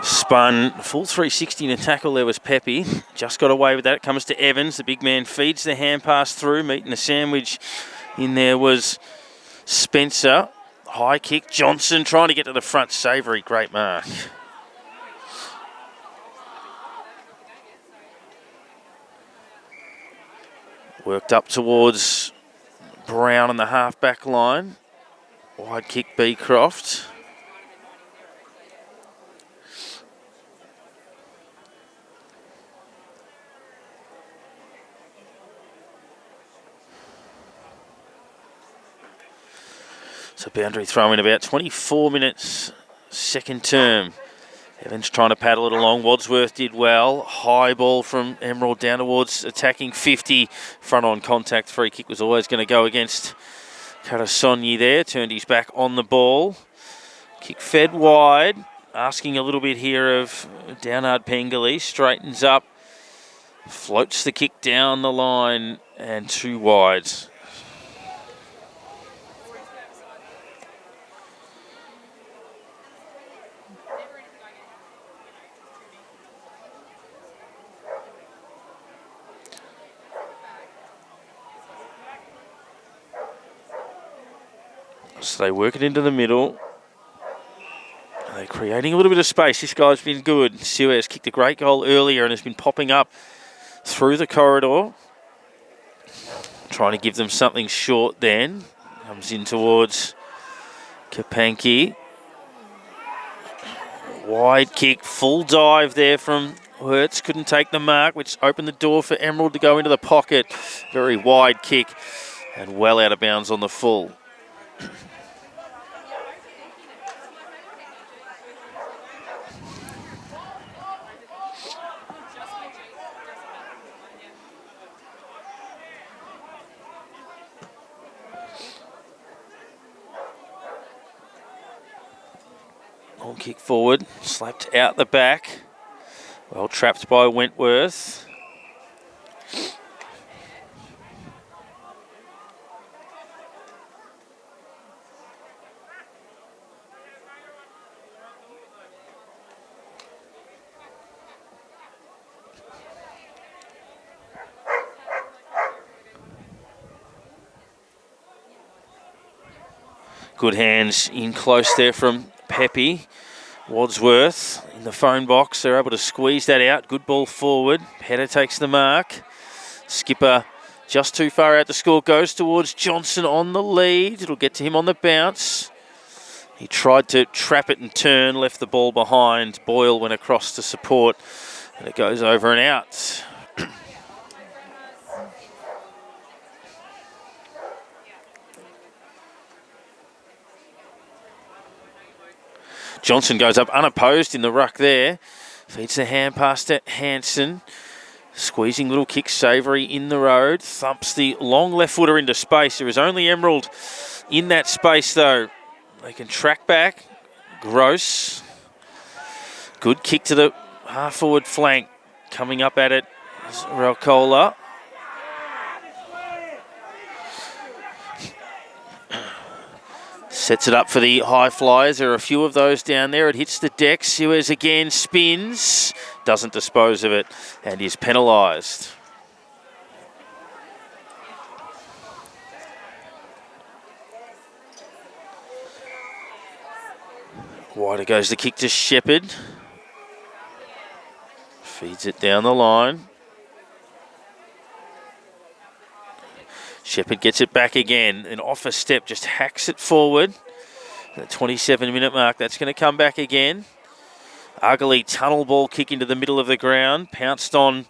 Spun, full 360 in a tackle there was Pepe. Just got away with that. It comes to Evans. The big man feeds the hand pass through. Meeting the sandwich in there was Spencer. High kick. Johnson trying to get to the front. Savoury, great mark. Worked up towards Brown on the half-back line. Wide kick, Beecroft. So boundary throw in about 24 minutes, second term. Evans trying to paddle it along. Wadsworth did well. High ball from Emerald down towards attacking 50. Front on contact. Free kick was always going to go against Karasonyi there. Turned his back on the ball. Kick fed wide. Asking a little bit here of Downard Pengali. Straightens up. Floats the kick down the line and 2 wide. So they work it into the middle. They're creating a little bit of space. This guy's been good. Suez kicked a great goal earlier and has been popping up through the corridor. Trying to give them something short then. Comes in towards Kapanki. Wide kick, full dive there from Hertz. Couldn't take the mark, which opened the door for Emerald to go into the pocket. Very wide kick and well out of bounds on the full. Long kick forward, slapped out the back. Well trapped by Wentworth. Good hands in close there from Pepe. Wadsworth in the phone box. They're able to squeeze that out. Good ball forward. Header takes the mark. Skipper just too far out to score. Goes towards Johnson on the lead. It'll get to him on the bounce. He tried to trap it and turn. Left the ball behind. Boyle went across to support. And it goes over and out. Johnson goes up unopposed in the ruck there. Feeds the hand past to Hansen. Squeezing little kick, Savoury in the road. Thumps the long left footer into space. There is only Emerald in that space though. They can track back. Gross. Good kick to the half forward flank. Coming up at it is Ralcola. Sets it up for the high flyers. There are a few of those down there. It hits the deck. Suez again spins. Doesn't dispose of it and is penalised. Wider goes the kick to Shepherd. Feeds it down the line. Shepherd gets it back again and off a step just hacks it forward. The 27-minute mark, that's going to come back again. Ugly tunnel ball kick into the middle of the ground. Pounced on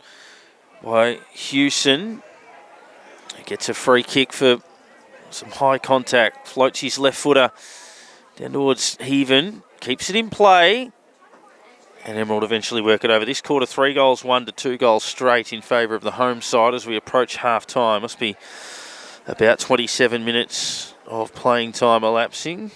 by Hewson. He gets a free kick for some high contact. Floats his left footer down towards Heaven. Keeps it in play. And Emerald eventually work it over. This quarter, 3 goals, 1 to 2 goals straight in favour of the home side as we approach half-time. Must be about 27 minutes of playing time elapsing.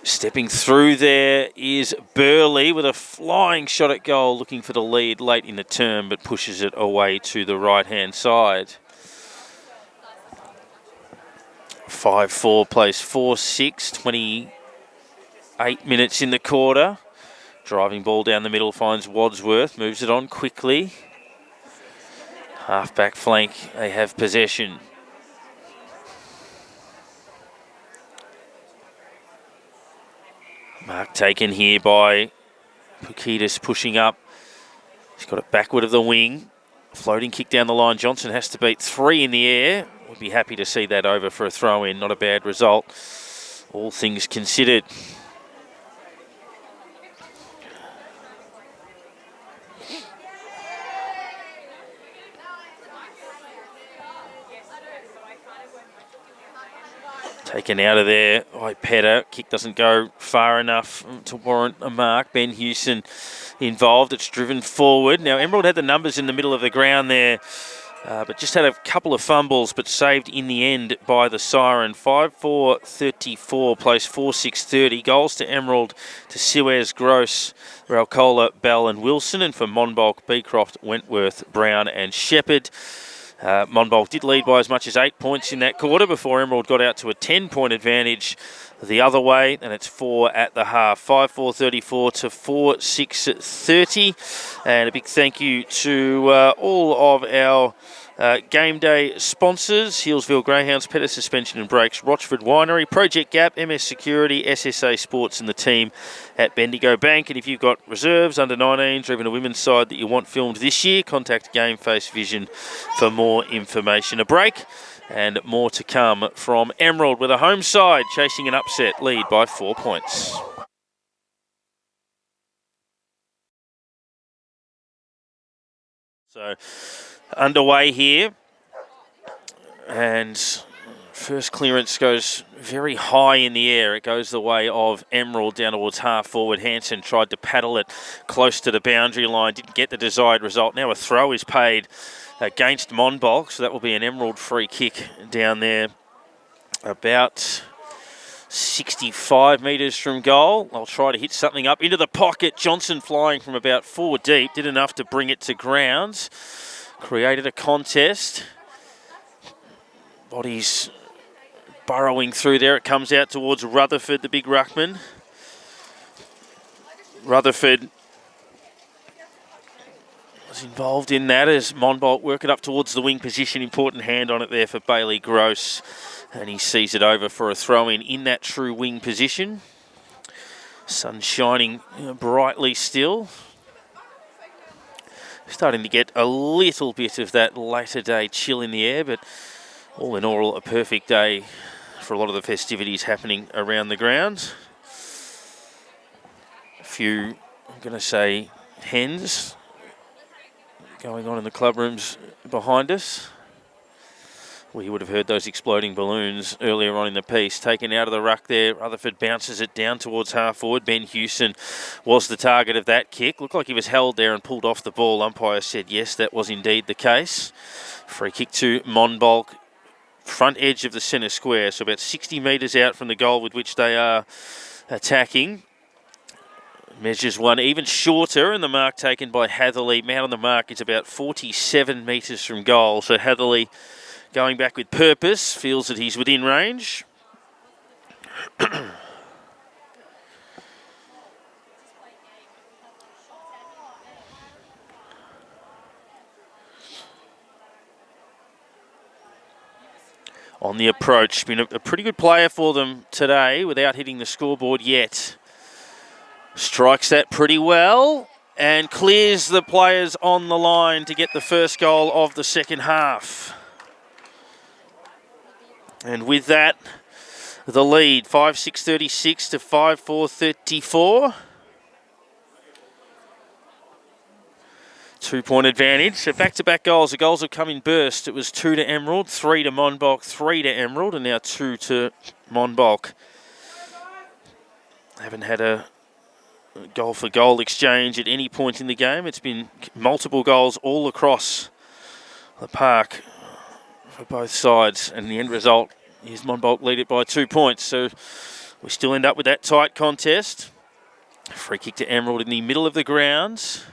Stepping through there is Burley with a flying shot at goal, looking for the lead late in the term, but pushes it away to the right-hand side. 5-4 plays 4-6, 28 minutes in the quarter. Driving ball down the middle finds Wadsworth, moves it on quickly. Half-back flank, they have possession. Mark taken here by Pukitis pushing up. He's got it backward of the wing. Floating kick down the line. Johnson has to beat 3 in the air. Would be happy to see that over for a throw-in. Not a bad result, all things considered. Taken out of there by Petter. Kick doesn't go far enough to warrant a mark. Ben Hewson involved. It's driven forward. Now, Emerald had the numbers in the middle of the ground there, but just had a couple of fumbles, but saved in the end by the siren. 5-4-34, place 4-6-30. Goals to Emerald, to Suez, Gross, Ralcola, Bell and Wilson. And for Monbulk, Beecroft, Wentworth, Brown and Shepherd. Monbulk did lead by as much as 8 points in that quarter before Emerald got out to a 10-point advantage the other way, and it's 4 at the half. 5-4-34 to 4-6-30. And a big thank you to all of our game day sponsors: Healesville Greyhounds, Petter Suspension and Brakes, Rochford Winery, Project Gap, MS Security, SSA Sports and the team at Bendigo Bank. And if you've got reserves, under 19s or even a women's side that you want filmed this year, contact Gameface Vision for more information. A break and more to come from Emerald, with a home side chasing an upset lead by 4 points. So underway here, and first clearance goes very high in the air. It goes the way of Emerald down towards half forward. Hansen tried to paddle it close to the boundary line, didn't get the desired result. Now a throw is paid against Monbulk, so that will be an Emerald free kick down there about 65 metres from goal. They'll try to hit something up into the pocket. Johnson flying from about 4 deep, did enough to bring it to ground. Created a contest. Bodies burrowing through there. It comes out towards Rutherford, the big ruckman. Rutherford was involved in that as Monbulk work it up towards the wing position. Important hand on it there for Bailey Gross. And he sees it over for a throw-in in that true wing position. Sun shining brightly still. Starting to get a little bit of that later day chill in the air, but all in all, a perfect day for a lot of the festivities happening around the ground. A few, I'm going to say, hens going on in the club rooms behind us. We would have heard those exploding balloons earlier on in the piece. Taken out of the ruck there. Rutherford bounces it down towards half forward. Ben Hewson was the target of that kick. Looked like he was held there and pulled off the ball. Umpire said yes, that was indeed the case. Free kick to Monbulk. Front edge of the centre square, so about 60 metres out from the goal with which they are attacking. Measures one even shorter, and the mark taken by Hatherley. Man on the mark is about 47 metres from goal, so Hatherley going back with purpose, feels that he's within range. On the approach, been a pretty good player for them today without hitting the scoreboard yet. Strikes that pretty well and clears the players on the line to get the first goal of the second half. And with that, the lead, 5-6-36 to 5-4-34. 2-point advantage. So back-to-back goals. The goals have come in bursts. It was 2 to Emerald, 3 to Monbulk, 3 to Emerald, and now 2 to Monbulk. Haven't had a goal-for-goal exchange at any point in the game. It's been multiple goals all across the park for both sides, and the end result is Monbulk lead it by 2 points. So we still end up with that tight contest. Free kick to Emerald in the middle of the grounds.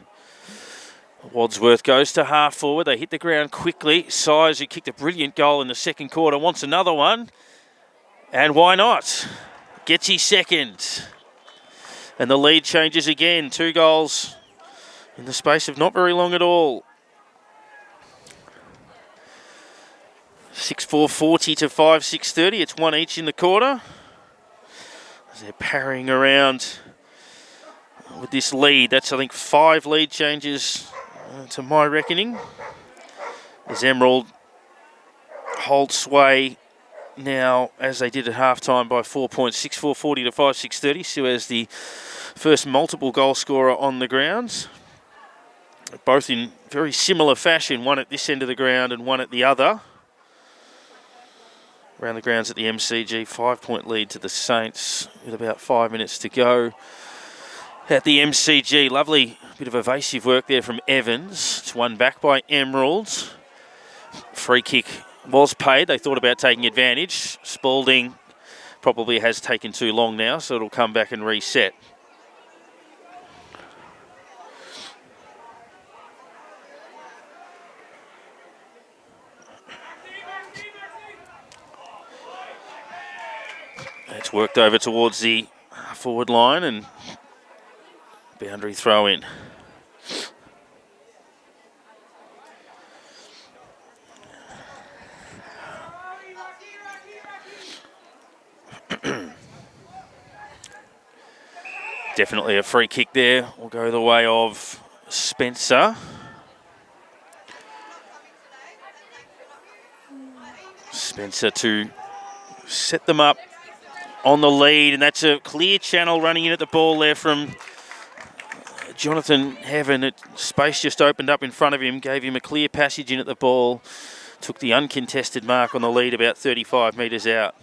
Wadsworth goes to half forward. They hit the ground quickly. Size, who kicked a brilliant goal in the second quarter, wants another one. And why not? Gets his second. And the lead changes again. 2 goals in the space of not very long at all. 6-4-40 to 5-6-30. It's one each in the quarter. As they're parrying around with this lead. That's, I think, 5 lead changes to my reckoning. As Emerald hold sway now, as they did at halftime, by 4 points, 6-4-40 to 5-6-30. Suez, the first multiple goal scorer on the grounds. Both in very similar fashion, one at this end of the ground and one at the other. Around the grounds at the MCG, 5-point lead to the Saints with about 5 minutes to go. At the MCG, lovely bit of evasive work there from Evans. It's won back by Emeralds. Free kick was paid. They thought about taking advantage. Spalding probably has taken too long now, so it'll come back and reset. It's worked over towards the forward line and boundary throw in. Definitely a free kick there. Will go the way of Spencer. Spencer to set them up on the lead, and that's a clear channel running in at the ball there from Jonathan Heaven. Space just opened up in front of him, gave him a clear passage in at the ball, took the uncontested mark on the lead about 35 metres out.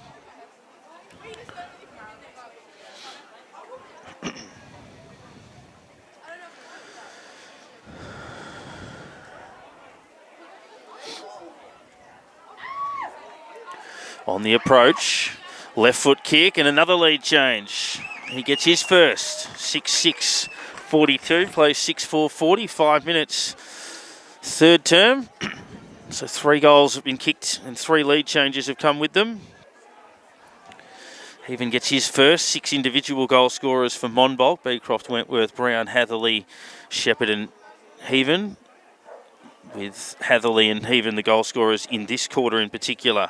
On the approach, left foot kick and another lead change. He gets his first, 6-6-42, plays 6-4-40, 5 minutes, third term. So 3 goals have been kicked and 3 lead changes have come with them. He even gets his first, 6 individual goal scorers for Monbulk, Beecroft, Wentworth, Brown, Hatherley, Shepherd and Heaven, with Hatherley and Heaven the goal scorers in this quarter in particular.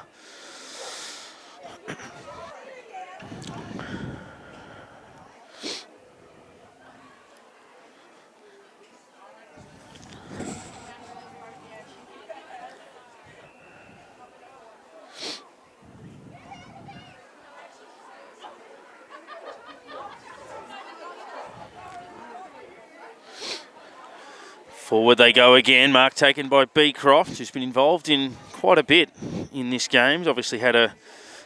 Forward they go again. Mark taken by Beecroft, who's been involved in quite a bit in this game. He's obviously had a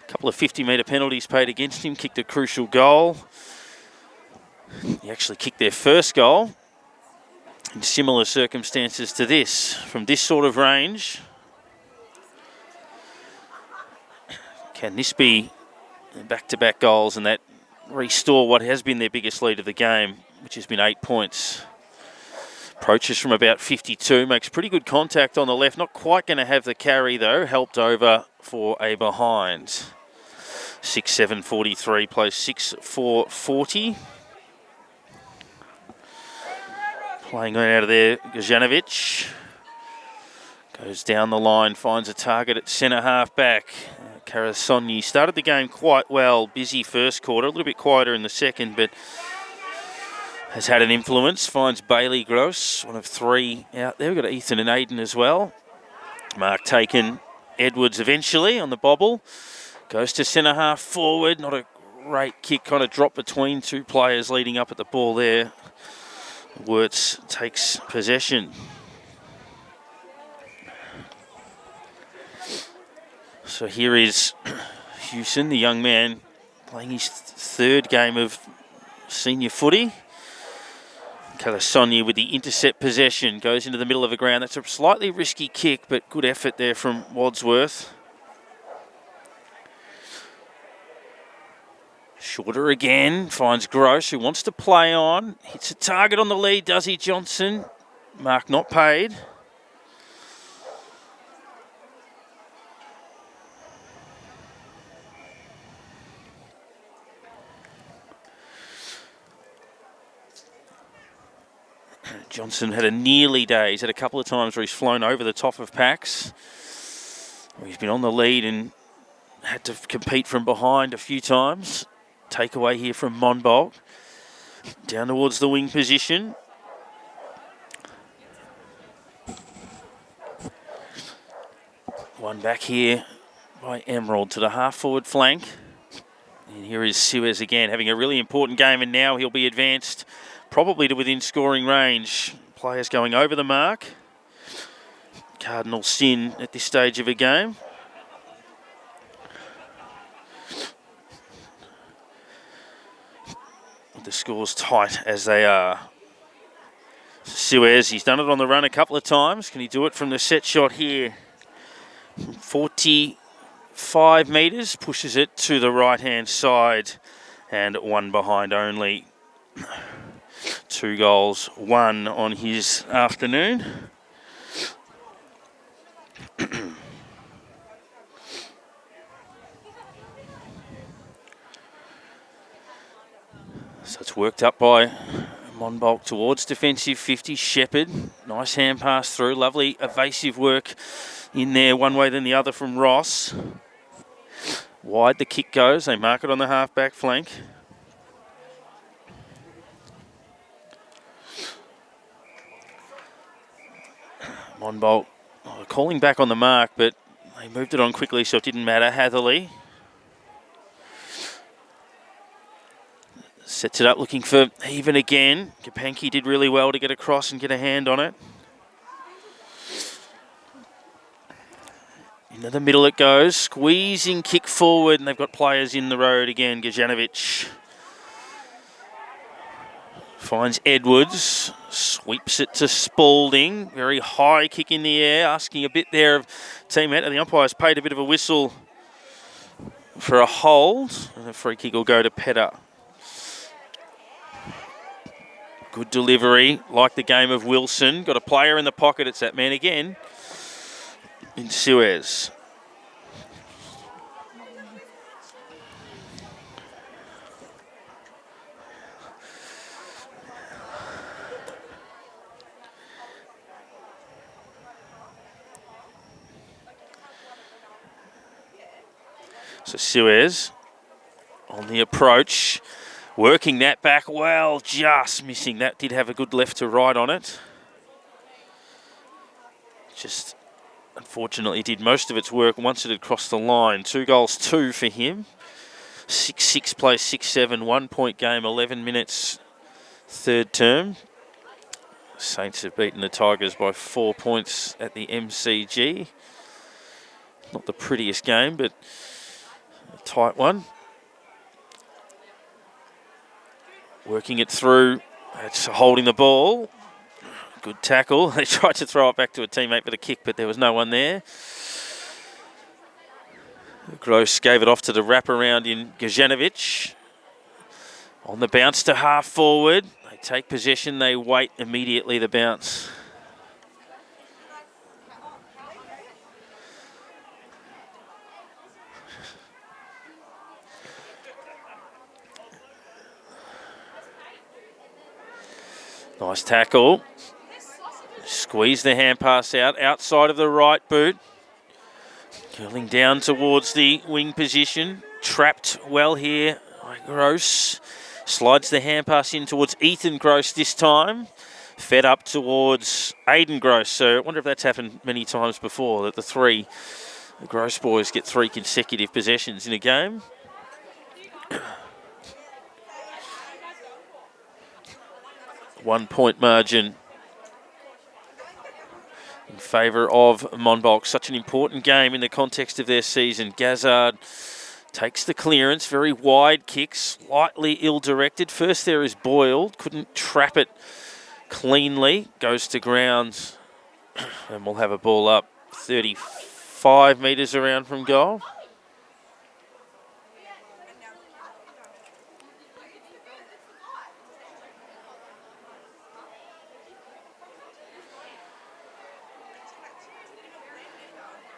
couple of 50-metre penalties paid against him, kicked a crucial goal. He actually kicked their first goal in similar circumstances to this, from this sort of range. Can this be back-to-back goals and that restore what has been their biggest lead of the game, which has been 8 points? Approaches from about 52, makes pretty good contact on the left. Not quite going to have the carry though, helped over for a behind. 6-7-43, plays 6-4-40. Playing on out of there, Gajanovic. Goes down the line, finds a target at centre half back. Karasonyi started the game quite well, busy first quarter, a little bit quieter in the second, but has had an influence. Finds Bailey Gross, one of 3 out there. We've got Ethan and Aiden as well. Mark taken, Edwards eventually on the bobble. Goes to centre half forward. Not a great kick, kind of dropped between 2 players leading up at the ball there. Wirtz takes possession. So here is Hewson, the young man, playing his 3rd game of senior footy. Kalasonyi with the intercept possession, goes into the middle of the ground. That's a slightly risky kick, but good effort there from Wadsworth. Shorter again, finds Gross, who wants to play on. Hits a target on the lead, does he, Johnson? Mark not paid. Johnson had a nearly day. He's had a couple of times where he's flown over the top of packs. He's been on the lead and had to compete from behind a few times. Takeaway here from Monbulk. Down towards the wing position. One back here by Emerald to the half-forward flank. And here is Suez again, having a really important game, and now he'll be advanced probably to within scoring range. Players going over the mark. Cardinal sin at this stage of a game. The scores tight as they are. Suez, he's done it on the run a couple of times. Can he do it from the set shot here? 45 metres, pushes it to the right-hand side, and one behind only. 2 goals, 1 on his afternoon. So it's worked up by Monbulk towards defensive 50. Shepherd, nice hand pass through. Lovely evasive work in there, one way then the other from Ross. Wide the kick goes. They mark it on the half-back flank. Monbulk calling back on the mark, but they moved it on quickly, so it didn't matter. Hatherley sets it up, looking for even again. Kapanki did really well to get across and get a hand on it. Into the middle it goes. Squeezing kick forward, and they've got players in the road again. Gajanovic finds Edwards. Sweeps it to Spalding. Very high kick in the air. Asking a bit there of teammate. And the umpire's paid a bit of a whistle for a hold. And a free kick will go to Petter. Good delivery, like the game of Wilson. Got a player in the pocket. It's that man again in Suez. So Suez on the approach. Working that back well, just missing. That did have a good left to right on it. Just unfortunately did most of its work once it had crossed the line. 2 goals, 2 for him. 6-6 plays 6-7, 1 point game, 11 minutes, third term. Saints have beaten the Tigers by 4 points at the MCG. Not the prettiest game, but a tight one. Working it through, it's holding the ball. Good tackle. They tried to throw it back to a teammate for the kick, but there was no one there. Gross gave it off to the wraparound in Gajanovic. On the bounce to half forward. They take possession, they wait immediately the bounce. Nice tackle. Squeeze the hand pass out, outside of the right boot. Curling down towards the wing position. Trapped well here by Gross. Slides the hand pass in towards Ethan Gross this time. Fed up towards Aiden Gross. So I wonder if that's happened many times before, that the Gross boys get 3 consecutive possessions in a game. 1 point margin in favour of Monbulk. Such an important game in the context of their season. Gazard takes the clearance, very wide kick, slightly ill-directed. First there is Boyle, couldn't trap it cleanly. Goes to ground, and we'll have a ball up 35 metres around from goal.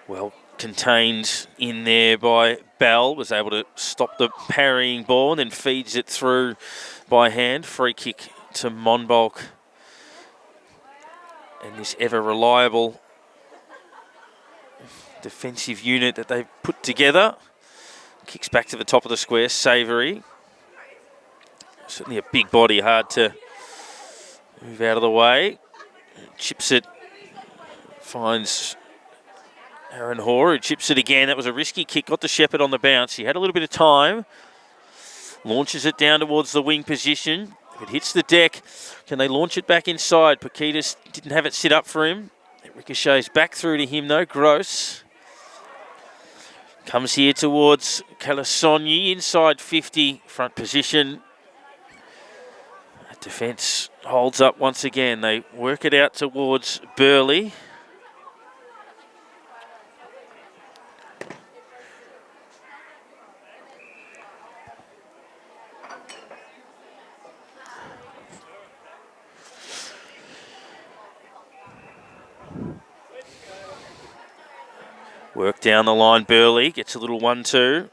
Well contained in there by Bell, was able to stop the parrying ball and then feeds it through by hand. Free kick to Monbulk. And this ever reliable defensive unit that they've put together. Kicks back to the top of the square, Savoury. Certainly a big body, hard to move out of the way. Chips it, finds Aaron Hoare, who chips it again. That was a risky kick, got the Shepherd on the bounce. He had a little bit of time. Launches it down towards the wing position. If it hits the deck, can they launch it back inside? Pakitas didn't have it sit up for him. It ricochets back through to him though, Gross. Comes here towards Kalasonyi, inside 50, front position. That defence holds up once again. They work it out towards Burley. Work down the line, Burley gets a little 1-2.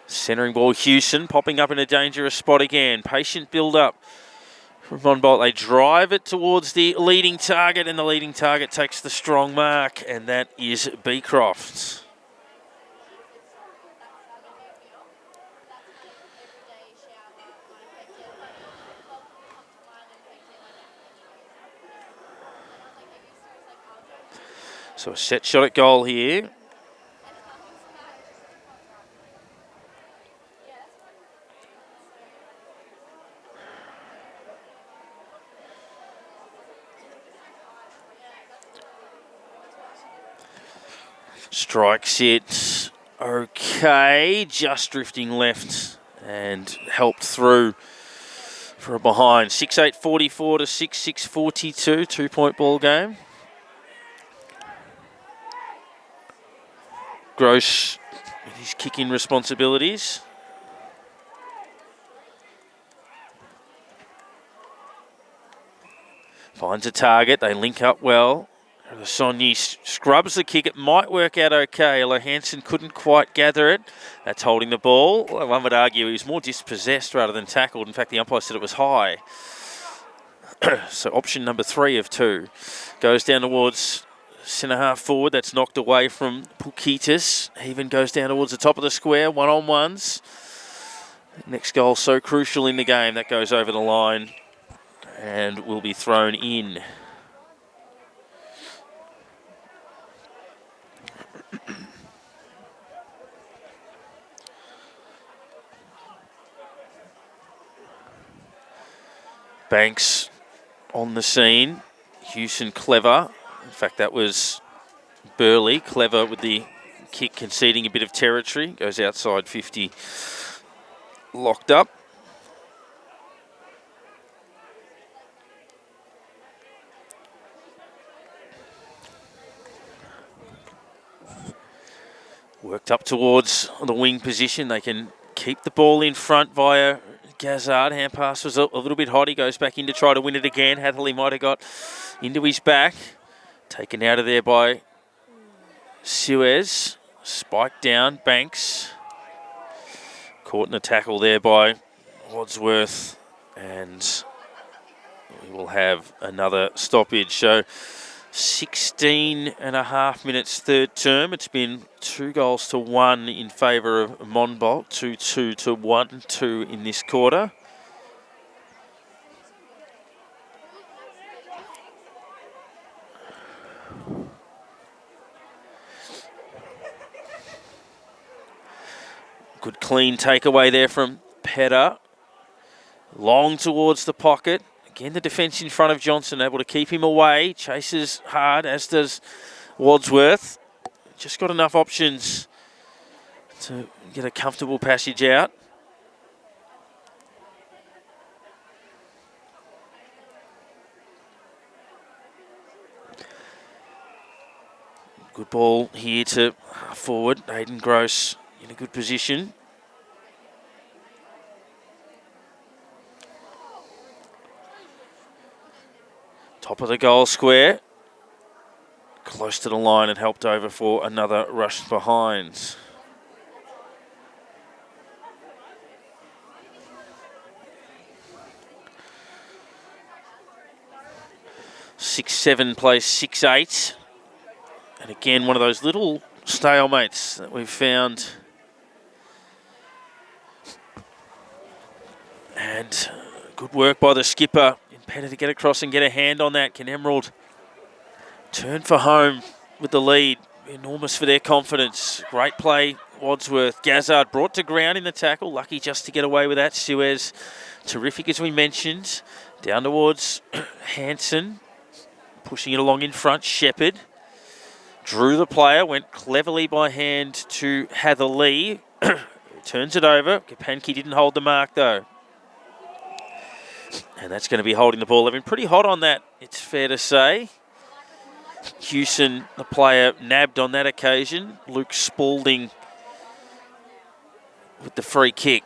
Centering ball, Hewson popping up in a dangerous spot again. Patient build up from Monbulk. They drive it towards the leading target, and the leading target takes the strong mark, and that is Beecroft. So a set shot at goal here. Strikes it okay, just drifting left and helped through for a behind. 6-8-44 to 6-6-42, 2-point ball game. Gross with his kick-in responsibilities. Finds a target, they link up well. Sonyi scrubs the kick, it might work out okay, although Hansen couldn't quite gather it. That's holding the ball. One would argue he was more dispossessed rather than tackled. In fact, the umpire said it was high. So option number 3 of 2 goes down towards centre half forward. That's knocked away from Pukitis. Even goes down towards the top of the square, one-on-ones. Next goal so crucial in the game. That goes over the line and will be thrown in. Banks on the scene. Hewson clever. In fact, that was Burley clever with the kick, conceding a bit of territory. Goes outside 50. Locked up. Worked up towards the wing position. They can keep the ball in front via Gazard. Hand pass was a little bit hot. He goes back in to try to win it again. Hatherley might have got into his back. Taken out of there by Suez. Spiked down, Banks. Caught in a tackle there by Wadsworth. And we will have another stoppage. So 16 and a half minutes third term. It's been 2-1 in favour of Monbulk. 2-2 to 1-2 in this quarter. Good clean takeaway there from Pedder. Long towards the pocket. Again, the defence in front of Johnson, able to keep him away. Chases hard, as does Wadsworth. Just got enough options to get a comfortable passage out. Good ball here to forward. Hayden Gross in a good position. Top of the goal square. Close to the line and helped over for another rush behind. 6-7 plays 6-8. And again, one of those little stalemates that we've found. And good work by the skipper. Better to get across and get a hand on that. Can Emerald turn for home with the lead? Enormous for their confidence. Great play, Wadsworth. Gazzard brought to ground in the tackle. Lucky just to get away with that. Suez, terrific as we mentioned. Down towards Hanson. Pushing it along in front. Shepherd drew the player. Went cleverly by hand to Hatherley. Turns it over. Kapanki didn't hold the mark though. And that's going to be holding the ball. They've been pretty hot on that, it's fair to say. Hewson, the player, nabbed on that occasion. Luke Spalding with the free kick.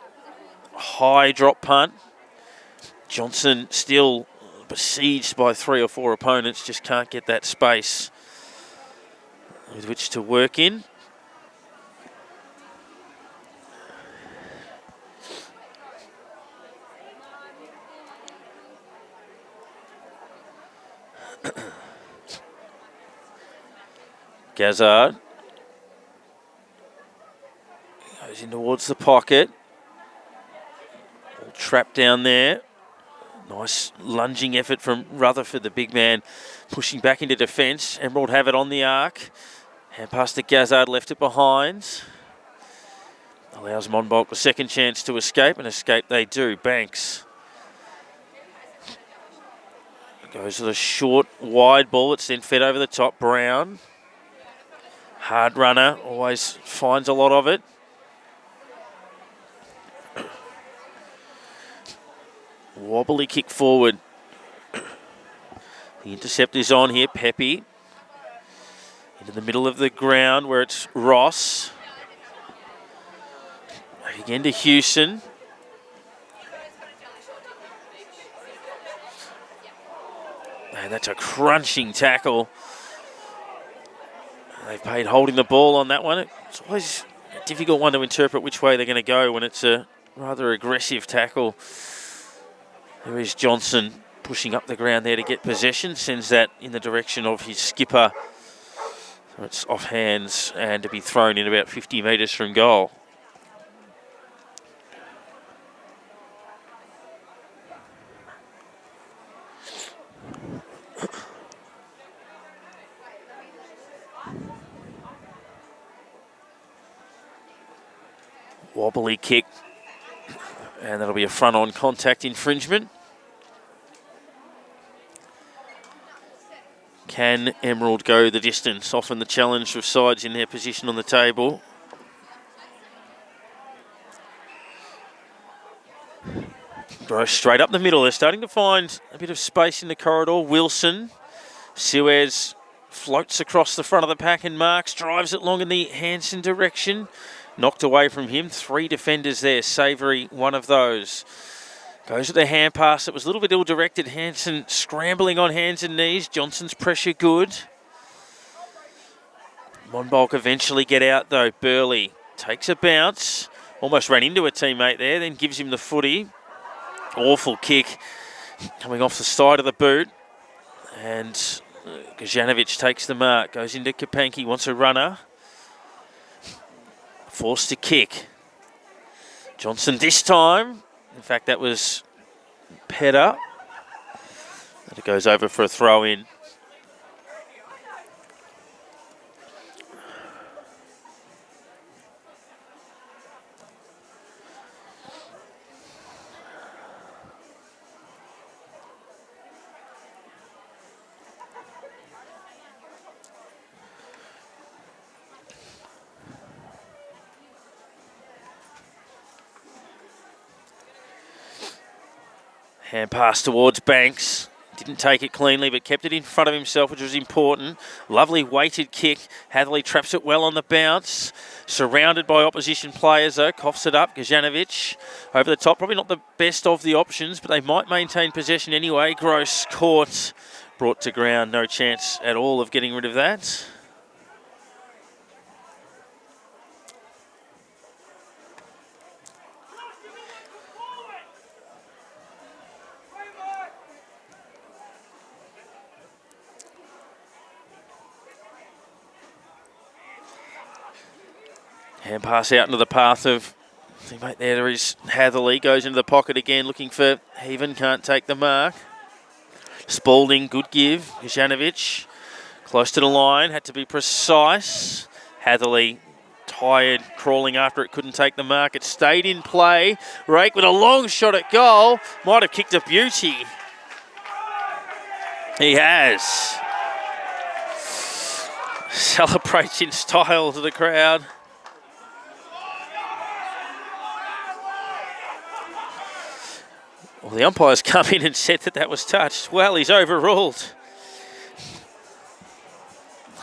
High drop punt. Johnson still besieged by 3 or 4 opponents. Just can't get that space with which to work in. Gazzard goes in towards the pocket. All trapped down there. Nice lunging effort from Rutherford, the big man, pushing back into defence. Emerald have it on the arc. Hand pass to Gazzard, left it behind. Allows Monbulk a second chance to escape, and escape they do. Banks goes to the short, wide ball. It's then fed over the top. Brown. Hard runner, always finds a lot of it. Wobbly kick forward. The intercept is on here, Pepe. Into the middle of the ground where it's Ross. Again to Hewson. And that's a crunching tackle. They've paid holding the ball on that one. It's always a difficult one to interpret which way they're going to go when it's a rather aggressive tackle. There is Johnson pushing up the ground there to get possession. Sends that in the direction of his skipper. So it's off hands and to be thrown in about 50 metres from goal. Wobbly kick, and that'll be a front-on contact infringement. Can Emerald go the distance? Often the challenge of sides in their position on the table. Go straight up the middle. They're starting to find a bit of space in the corridor. Wilson, Suez floats across the front of the pack and marks, drives it long in the Hanson direction. Knocked away from him. 3 defenders there. Savoury, one of those. Goes with the hand pass. It was a little bit ill-directed. Hanson scrambling on hands and knees. Johnson's pressure good. Monbulk eventually get out though. Burley takes a bounce. Almost ran into a teammate there. Then gives him the footy. Awful kick. Coming off the side of the boot. And Gajanovic takes the mark. Goes into Kapanki. Wants a runner. Forced to kick. Johnson this time. In fact, that was Pedder. And it goes over for a throw-in. Hand pass towards Banks. Didn't take it cleanly, but kept it in front of himself, which was important. Lovely weighted kick. Hatherley traps it well on the bounce. Surrounded by opposition players, though. Coughs it up. Gajanovic over the top. Probably not the best of the options, but they might maintain possession anyway. Gross caught. Brought to ground. No chance at all of getting rid of that. Hand pass out into the path of teammate. There is Hatherley, goes into the pocket again, looking for Heaven, can't take the mark. Spalding, good give. Janovic, close to the line, had to be precise. Hatherley, tired, crawling after it, couldn't take the mark. It stayed in play. Rake with a long shot at goal. Might have kicked a beauty. He has. Celebrates in style to the crowd. Well, the umpire's come in and said that was touched. Well, he's overruled.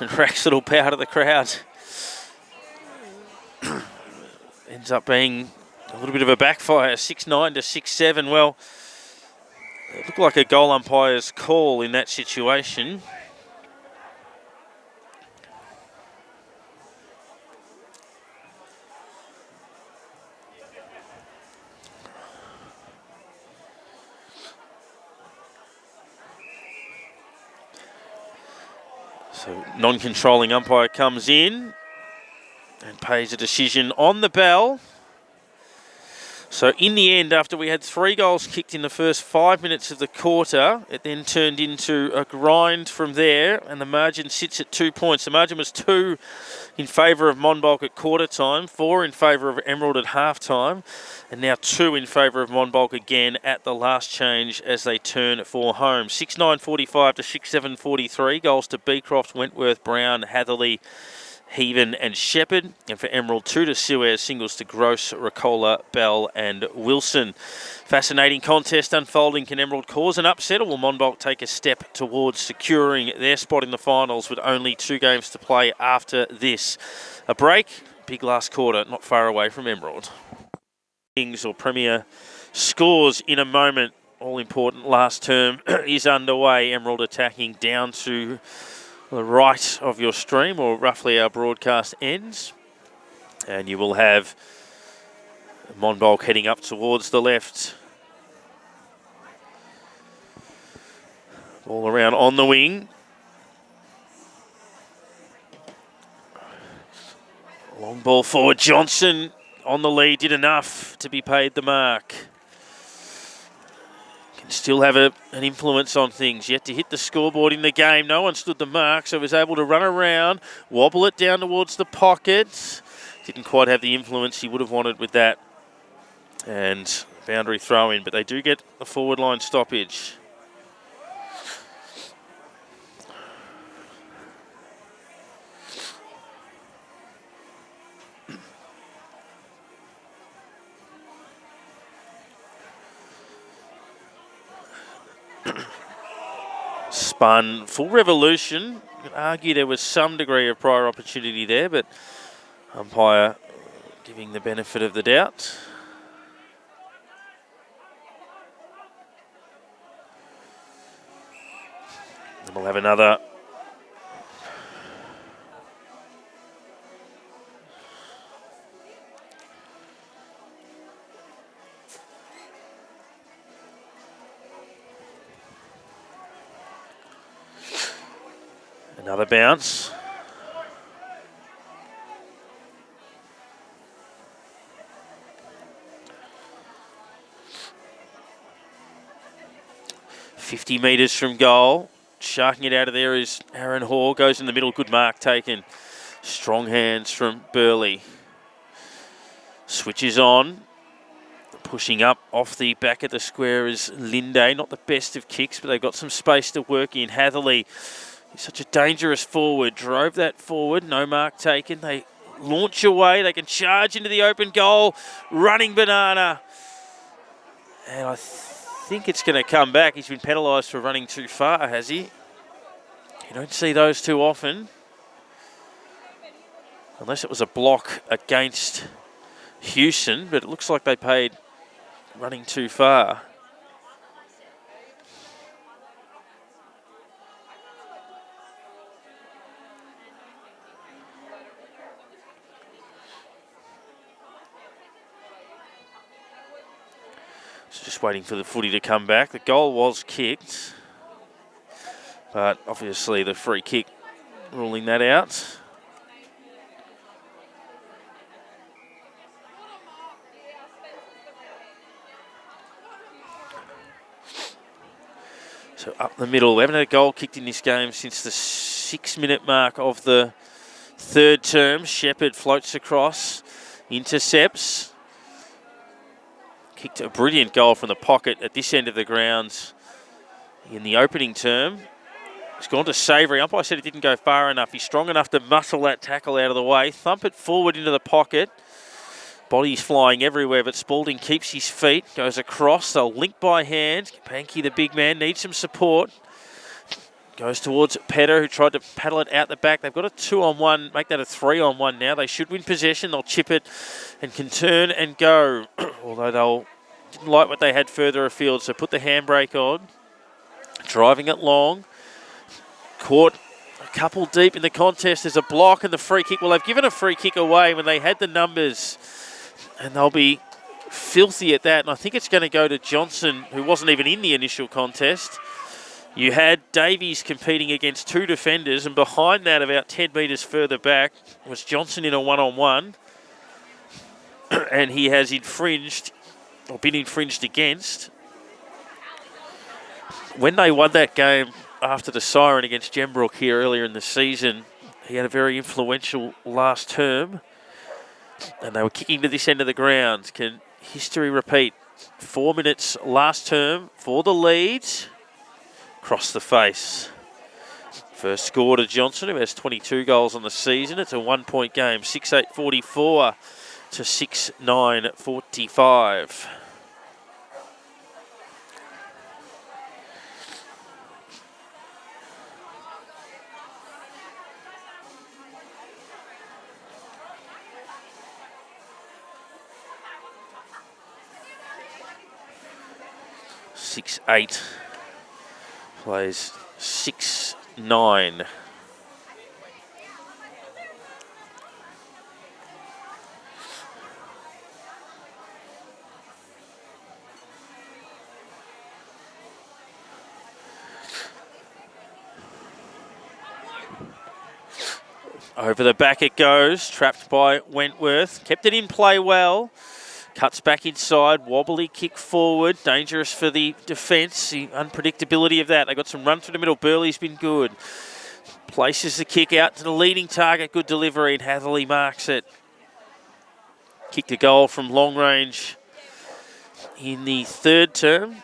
And Rack's little power to the crowd. Ends up being a little bit of a backfire, 6-9 to 6-7. Well, it looked like a goal umpire's call in that situation. So non-controlling umpire comes in and pays a decision on the bell. So in the end, after we had 3 goals kicked in the first 5 minutes of the quarter, it then turned into a grind from there, and the margin sits at 2 points. The margin was 2 in favour of Monbulk at quarter time, 4 in favour of Emerald at half time, and now 2 in favour of Monbulk again at the last change as they turn for home. 6-9-45 to 6-7-43. Goals to Beecroft, Wentworth, Brown, Hatherley, Heaven and Shepherd, and for Emerald 2 to Suez, singles to Gross, Ricola, Bell and Wilson. Fascinating contest unfolding. Can Emerald cause an upset, or will Monbulk take a step towards securing their spot in the finals with only 2 games to play after this? A break, big last quarter, not far away from Emerald. Kings or Premier scores in a moment. All important last term is underway. Emerald attacking down to the right of your stream, or roughly our broadcast ends, and you will have Monbulk heading up towards the left. Ball around on the wing. Long ball forward. Johnson on the lead, did enough to be paid the mark. Still have an influence on things. Yet to hit the scoreboard in the game. No one stood the mark, so was able to run around, wobble it down towards the pocket. Didn't quite have the influence he would have wanted with that. And boundary throw in, but they do get a forward line stoppage. Spun, full revolution. You could argue there was some degree of prior opportunity there, but umpire giving the benefit of the doubt. And we'll have another bounce. $50 metres from goal. Sharking it out of there is Aaron Hall. Goes in the middle. Good mark taken. Strong hands from Burley. Switches on. Pushing up off the back of the square is Linde. Not the best of kicks, but they've got some space to work in. Hatherley, he's such a dangerous forward. Drove that forward. No mark taken. They launch away. They can charge into the open goal. Running banana. And I think it's going to come back. He's been penalised for running too far, has he? You don't see those too often. Unless it was a block against Houston, but it looks like they paid running too far. So just waiting for the footy to come back. The goal was kicked, but obviously the free kick ruling that out. So up the middle. We haven't had a goal kicked in this game since the 6-minute mark of the third term. Shepherd floats across, intercepts. Kicked a brilliant goal from the pocket at this end of the ground in the opening term. It's gone to Savoury. Umpire said it didn't go far enough. He's strong enough to muscle that tackle out of the way. Thump it forward into the pocket. Body's flying everywhere, but Spalding keeps his feet, goes across. They'll link by hand. Panky, the big man, needs some support. Goes towards Petter, who tried to paddle it out the back. They've got a 2-on-1, make that a 3-on-1 now. They should win possession. They'll chip it and can turn and go. Although didn't like what they had further afield, so put the handbrake on. Driving it long. Caught a couple deep in the contest. There's a block and the free kick. Well, they've given a free kick away when they had the numbers. And they'll be filthy at that. And I think it's going to go to Johnson, who wasn't even in the initial contest. You had Davies competing against two defenders, and behind that, about 10 metres further back, was Johnson in a one-on-one. And he has infringed, or been infringed against. When they won that game after the siren against Gembrook here earlier in the season, he had a very influential last term. And they were kicking to this end of the ground. Can history repeat? 4 minutes last term for the lead. Across the face. First score to Johnson, who has 22 goals on the season. It's a 1-point game. 6-8-44 to 6-9-45. Eight plays 6-9. Over the back it goes, trapped by Wentworth. Kept it in play well. Cuts back inside, wobbly kick forward, dangerous for the defence, the unpredictability of that. They got some run through the middle, Burley's been good. Places the kick out to the leading target, good delivery, and Hatherley marks it. Kicked a goal from long range in the third term.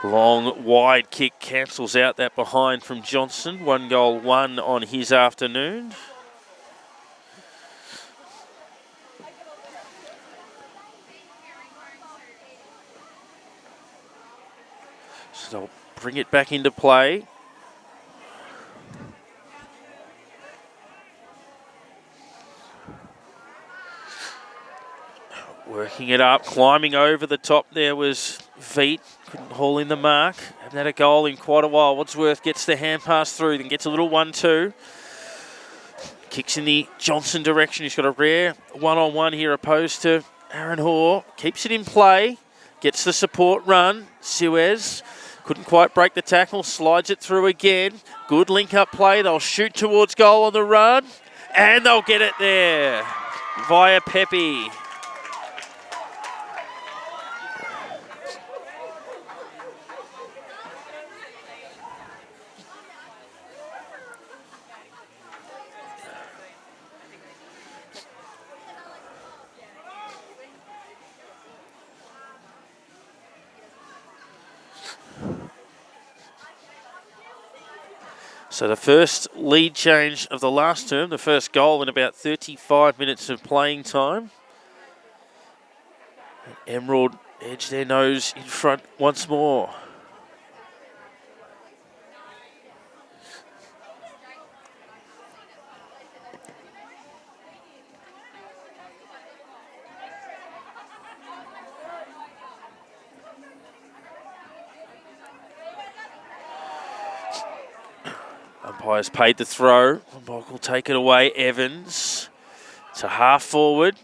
Long, wide kick cancels out that behind from Johnson. 1 goal, 1 on his afternoon. So they'll bring it back into play. Working it up, climbing over the top there was Veet. Couldn't haul in the mark. Haven't had a goal in quite a while. Wadsworth gets the hand pass through, then gets a little 1-2. Kicks in the Johnson direction. He's got a rare one-on-one here opposed to Aaron Hoare. Keeps it in play. Gets the support run. Suez couldn't quite break the tackle. Slides it through again. Good link-up play. They'll shoot towards goal on the run. And they'll get it there via Pepe. So the first lead change of the last term, the first goal in about 35 minutes of playing time. Emerald edge their nose in front once more. Umpire's paid the throw. Monbulk will take it away. Evans It's a half forward.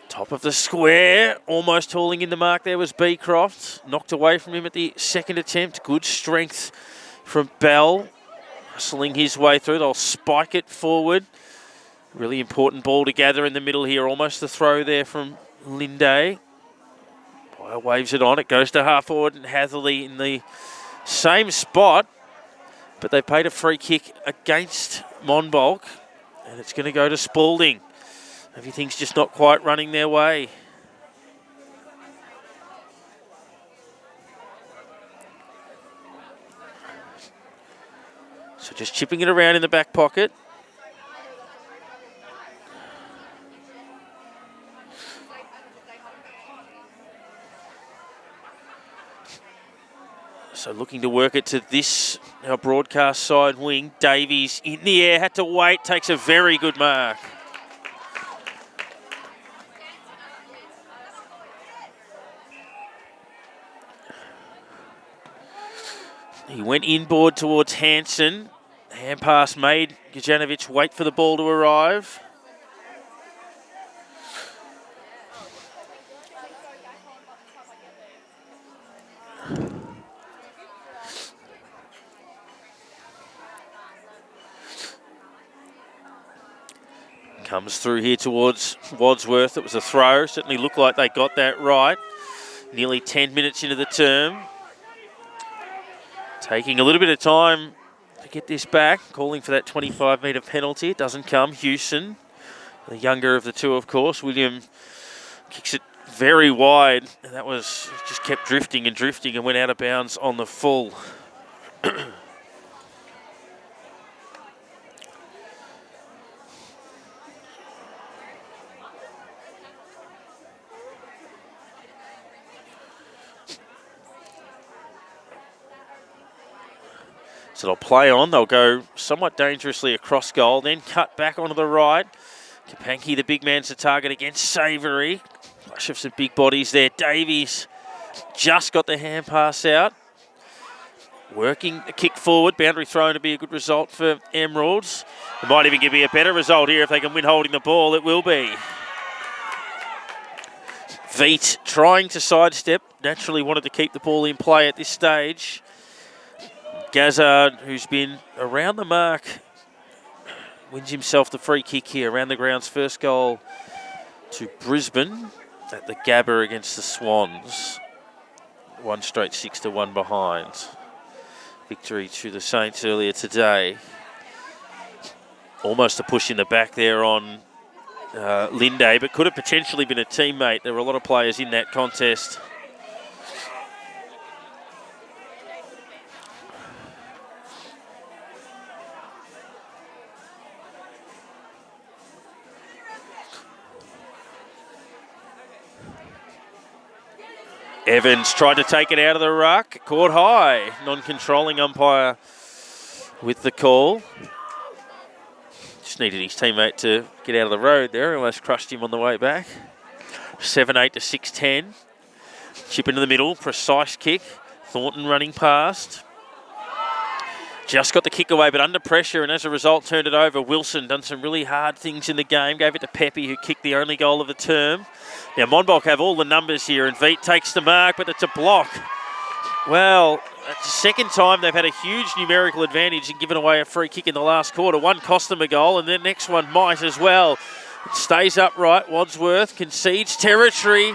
Top of the square, almost hauling in the mark there was Beecroft. Knocked away from him at the second attempt. Good strength from Bell. Hustling his way through. They'll spike it forward. Really important ball to gather in the middle here. Almost the throw there from Linday. Boyle waves it on. It goes to half forward and Hatherley in the same spot. But they paid a free kick against Monbulk. And it's going to go to Spalding. Everything's just not quite running their way. So just chipping it around in the back pocket. So looking to work it to this, our broadcast side wing. Davies in the air, had to wait, takes a very good mark. He went inboard towards Hansen. Hand pass made Gajanovic wait for the ball to arrive. Comes through here towards Wadsworth. It was a throw. Certainly looked like they got that right. Nearly 10 minutes into the term. Taking a little bit of time to get this back. Calling for that 25-metre penalty. It doesn't come. Hewson, the younger of the two, of course. William kicks it very wide. And that was just kept drifting and went out of bounds on the full. So they'll play on. They'll go somewhat dangerously across goal, then cut back onto the right. Kapanki, the big man's the target against Savoury. Flash of some big bodies there. Davies just got the hand pass out. Working the kick forward. Boundary thrown to be a good result for Emeralds. It might even give me a better result here if they can win holding the ball. It will be. Veet trying to sidestep. Naturally wanted to keep the ball in play at this stage. Gazzard, who's been around the mark, wins himself the free kick here. Around the ground's first goal to Brisbane at the Gabba against the Swans. 1 straight 6-1 behind. Victory to the Saints earlier today. Almost a push in the back there on Linday, but could have potentially been a teammate. There were a lot of players in that contest. Evans tried to take it out of the ruck, caught high. Non-controlling umpire with the call. Just needed his teammate to get out of the road there. Almost crushed him on the way back. 7-8 to 6-10. Chip into the middle, precise kick. Thornton running past. Just got the kick away, but under pressure, and as a result turned it over. Wilson done some really hard things in the game. Gave it to Pepe, who kicked the only goal of the term. Now, Monbulk have all the numbers here, and Veet takes the mark, but it's a block. Well, it's the second time they've had a huge numerical advantage and given away a free kick in the last quarter. One cost them a goal, and the next one might as well. It stays upright. Wadsworth concedes territory,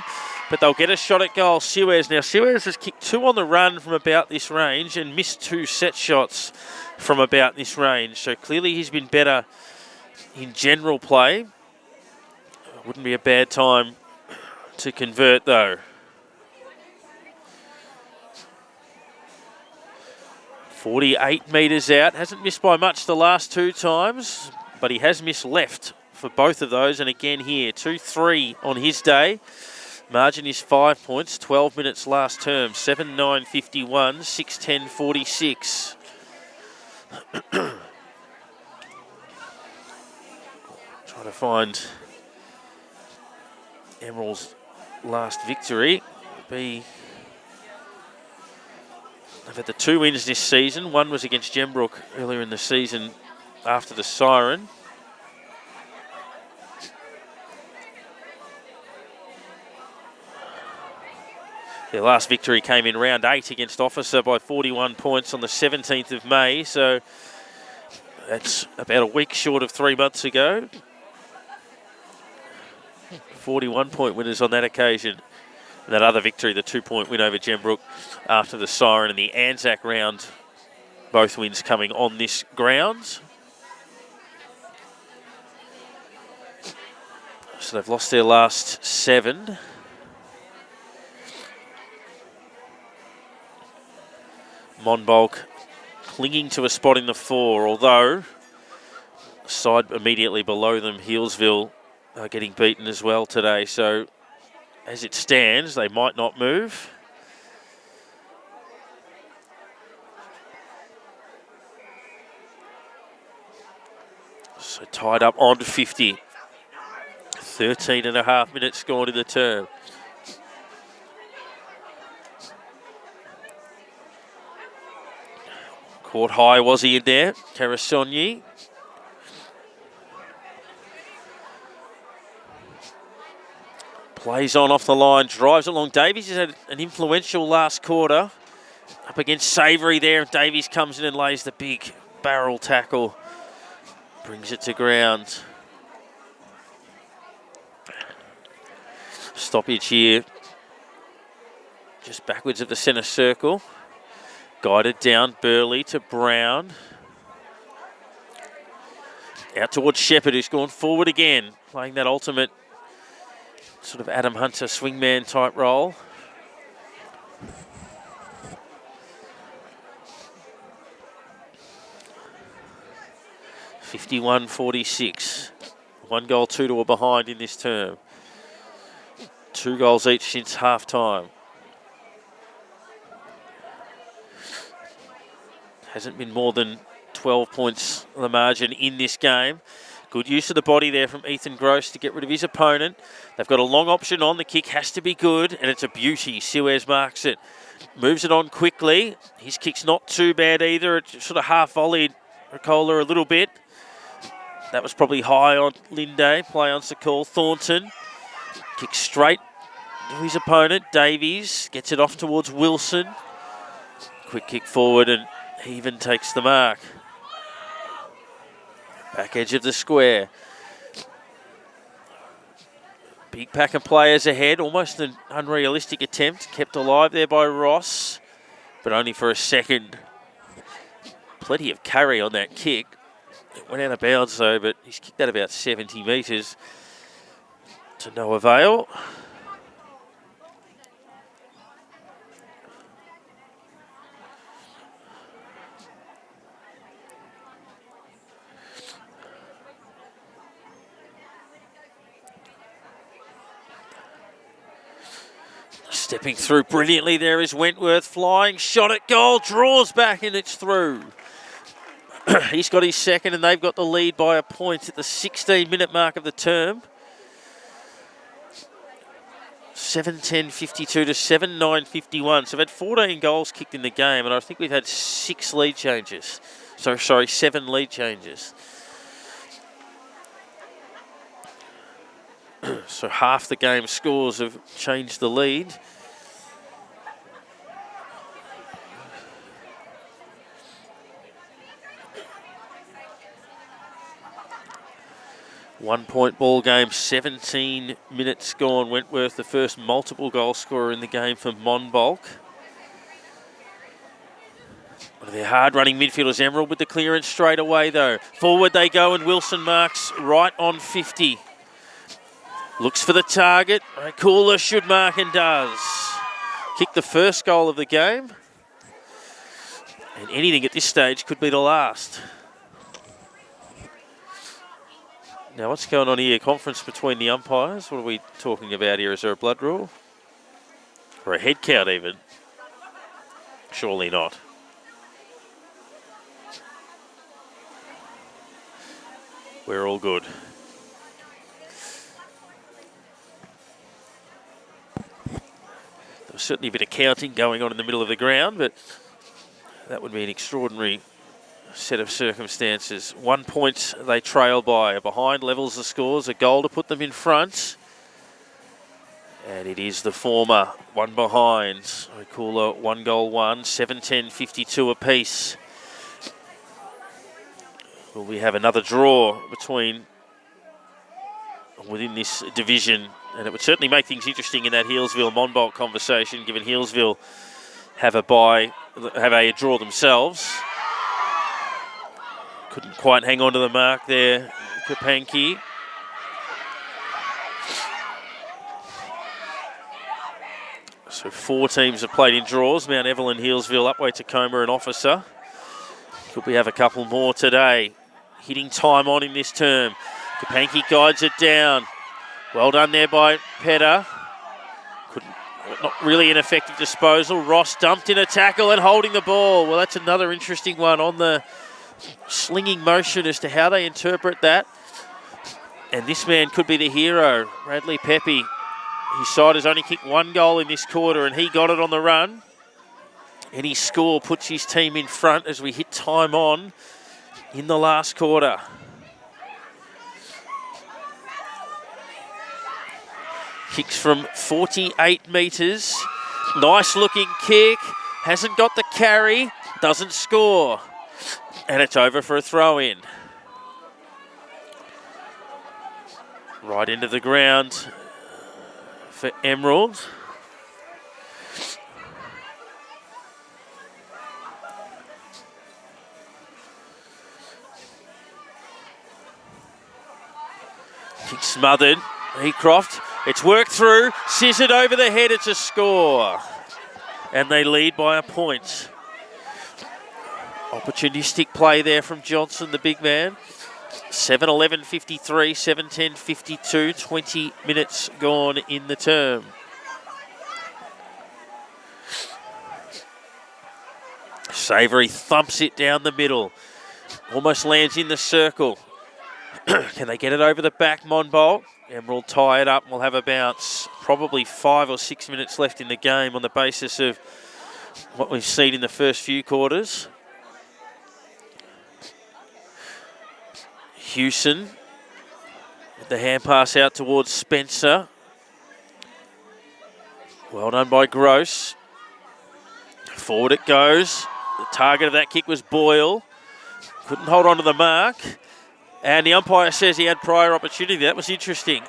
but they'll get a shot at goal. Suez. Now, Suez has kicked 2 on the run from about this range and missed 2 set shots from about this range. So clearly he's been better in general play. Wouldn't be a bad time to convert, though. .48 metres out. Hasn't missed by much the last 2 times, but he has missed left for both of those. And again here, 2-3 on his day. Margin is 5 points, 12 minutes last term. 7-9-51, 6-10-46. Trying to find Emerald's last victory. Be They've had the 2 wins this season. One was against Gembrook earlier in the season after the siren. Their last victory came in round 8 against Officer by 41 points on the 17th of May. So that's about a week short of 3 months ago. 41-point winners on that occasion. And that other victory, the 2-point win over Gembrook after the siren and the Anzac round, both wins coming on this ground. So they've lost their last 7. Monbulk clinging to a spot in the 4, although the side immediately below them, Healesville, are getting beaten as well today. So as it stands, they might not move. So tied up on 50. 13 and a half minutes gone in the term. Caught high, was he in there? Karasonyi. Plays on off the line, drives along. Davies has had an influential last quarter. Up against Savoury there. Davies comes in and lays the big barrel tackle. Brings it to ground. Stoppage here. Just backwards of the centre circle. Guided down Burley to Brown. Out towards Shepherd, who's gone forward again. Playing that ultimate sort of Adam Hunter swingman type role. (51-46). 1 goal, 2 to a behind in this term. 2 goals each since half time. Hasn't been more than 12 points the margin in this game. Good use of the body there from Ethan Gross to get rid of his opponent. They've got a long option on. The kick has to be good, and it's a beauty. Suez marks it. Moves it on quickly. His kick's not too bad either. It sort of half-volleyed Ricola a little bit. That was probably high on Linde. Play on Sakul. Thornton. Kick straight to his opponent. Davies gets it off towards Wilson. Quick kick forward, and he even takes the mark. Back edge of the square. Big pack of players ahead. Almost an unrealistic attempt. Kept alive there by Ross, but only for a second. Plenty of carry on that kick. It went out of bounds though, but he's kicked that about 70 metres to no avail. Stepping through brilliantly there is Wentworth. Flying shot at goal, draws back and it's through. He's got his second and they've got the lead by a point at the 16-minute mark of the term. 7:10:52 to 7:9:51. So we've had 14 goals kicked in the game, and I think we've had 7 lead changes. So half the game scores have changed the lead. One-point ball game, 17 minutes gone. Wentworth, the first multiple goal scorer in the game for Monbulk. One of their hard-running midfielders, Emerald, with the clearance straight away, though. Forward they go, and Wilson marks right on 50. Looks for the target. Cooler should mark and does. Kicked the first goal of the game. And anything at this stage could be the last. Now, what's going on here? Conference between the umpires? What are we talking about here? Is there a blood rule? Or a head count even? Surely not. We're all good. There was certainly a bit of counting going on in the middle of the ground, but That would be an extraordinary set of circumstances. 1 point they trail by. Behind levels the scores. A goal to put them in front. And it is the former. One behind. Recooler 1 goal 1. 7-10-52 apiece. Will we have another draw within this division? And it would certainly make things interesting in that Healesville-Monbulk conversation, given Healesville have a draw themselves. Couldn't quite hang on to the mark there, Kapanki. So 4 teams have played in draws. Mount Evelyn, Healesville, Upwey, Tacoma and Officer. Could we have a couple more today? Hitting time on in this term. Kapanki guides it down. Well done there by Pedder. Not really an effective disposal. Ross dumped in a tackle and holding the ball. Well, that's another interesting one on the slinging motion as to how they interpret that. And this man could be the hero, Bradley Pepe. His side has only kicked 1 goal in this quarter and he got it on the run. Any score puts his team in front as we hit time on in the last quarter. Kicks from 48 metres. Nice looking kick. Hasn't got the carry. Doesn't score. And it's over for a throw in. Right into the ground for Emerald. Kick smothered. Heacroft. It's worked through. Scissored over the head. It's a score. And they lead by a point. Opportunistic play there from Johnson, the big man. 7-11-53, 7-10-52, 20 minutes gone in the term. Savoury thumps it down the middle. Almost lands in the circle. Can they get it over the back, Monbulk? Emerald tie it up and we'll have a bounce. Probably 5 or 6 minutes left in the game on the basis of what we've seen in the first few quarters. Hewson with the hand pass out towards Spencer. Well done by Gross. Forward it goes. The target of that kick was Boyle. Couldn't hold on to the mark. And the umpire says he had prior opportunity. That was interesting.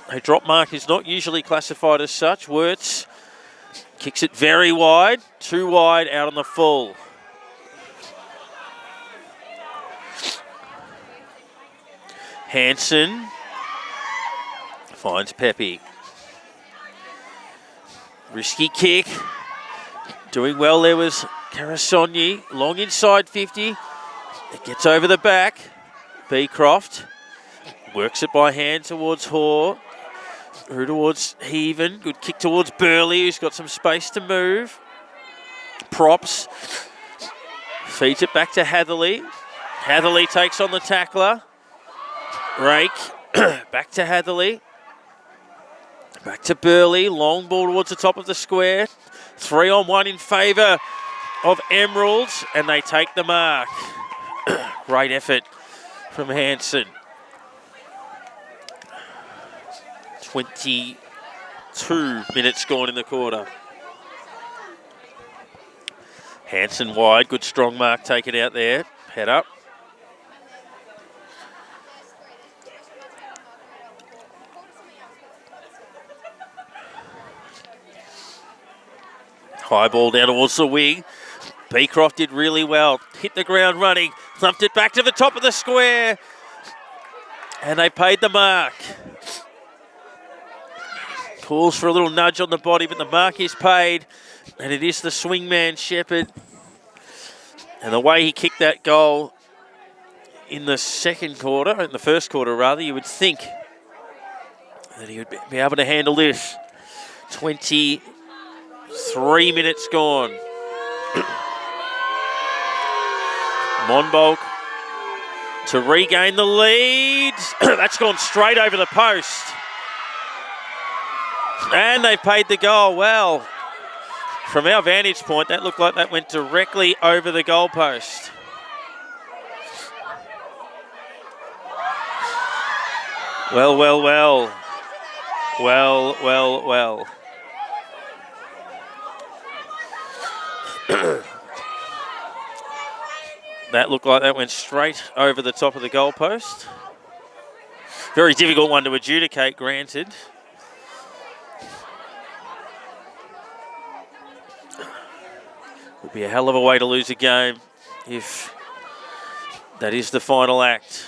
A drop mark is not usually classified as such. Wirtz kicks it very wide. Too wide out on the full. Hanson finds Pepe. Risky kick. Doing well there was Karasonyi. Long inside 50. It gets over the back. Beecroft works it by hand towards Hoare. Through towards Heaven. Good kick towards Burley, who's got some space to move. Props. Feeds it back to Hatherley. Hatherley takes on the tackler. Rake. Back to Hatherley. Back to Burley. Long ball towards the top of the square. 3-on-1 in favour of Emeralds. And they take the mark. Great effort from Hanson. 22 minutes gone in the quarter. Hanson wide. Good strong mark taken out there. Head up. High ball down towards the wing. Beecroft did really well. Hit the ground running. Thumped it back to the top of the square. And they paid the mark. Calls for a little nudge on the body, but the mark is paid. And it is the swingman Shepherd. And the way he kicked that goal in the first quarter rather, you would think that he would be able to handle this. 23 minutes gone. Monbulk to regain the lead. That's gone straight over the post. And they paid the goal. Well, From our vantage point, that looked like that went directly over the goalpost. Well, well, well. Well, well, well. That looked like that went straight over the top of the goalpost. Very difficult one to adjudicate, granted. Would be a hell of a way to lose a game if that is the final act.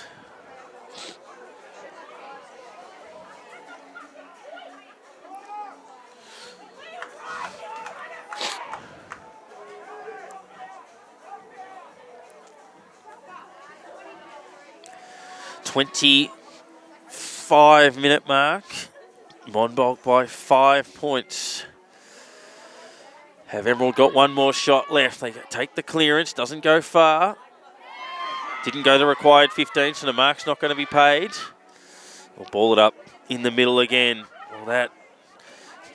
"25-minute mark. Monbulk by 5 points. Have Emerald got one more shot left? They take the clearance, doesn't go far. Didn't go the required 15, so the mark's not going to be paid. We'll ball it up in the middle again. Well, that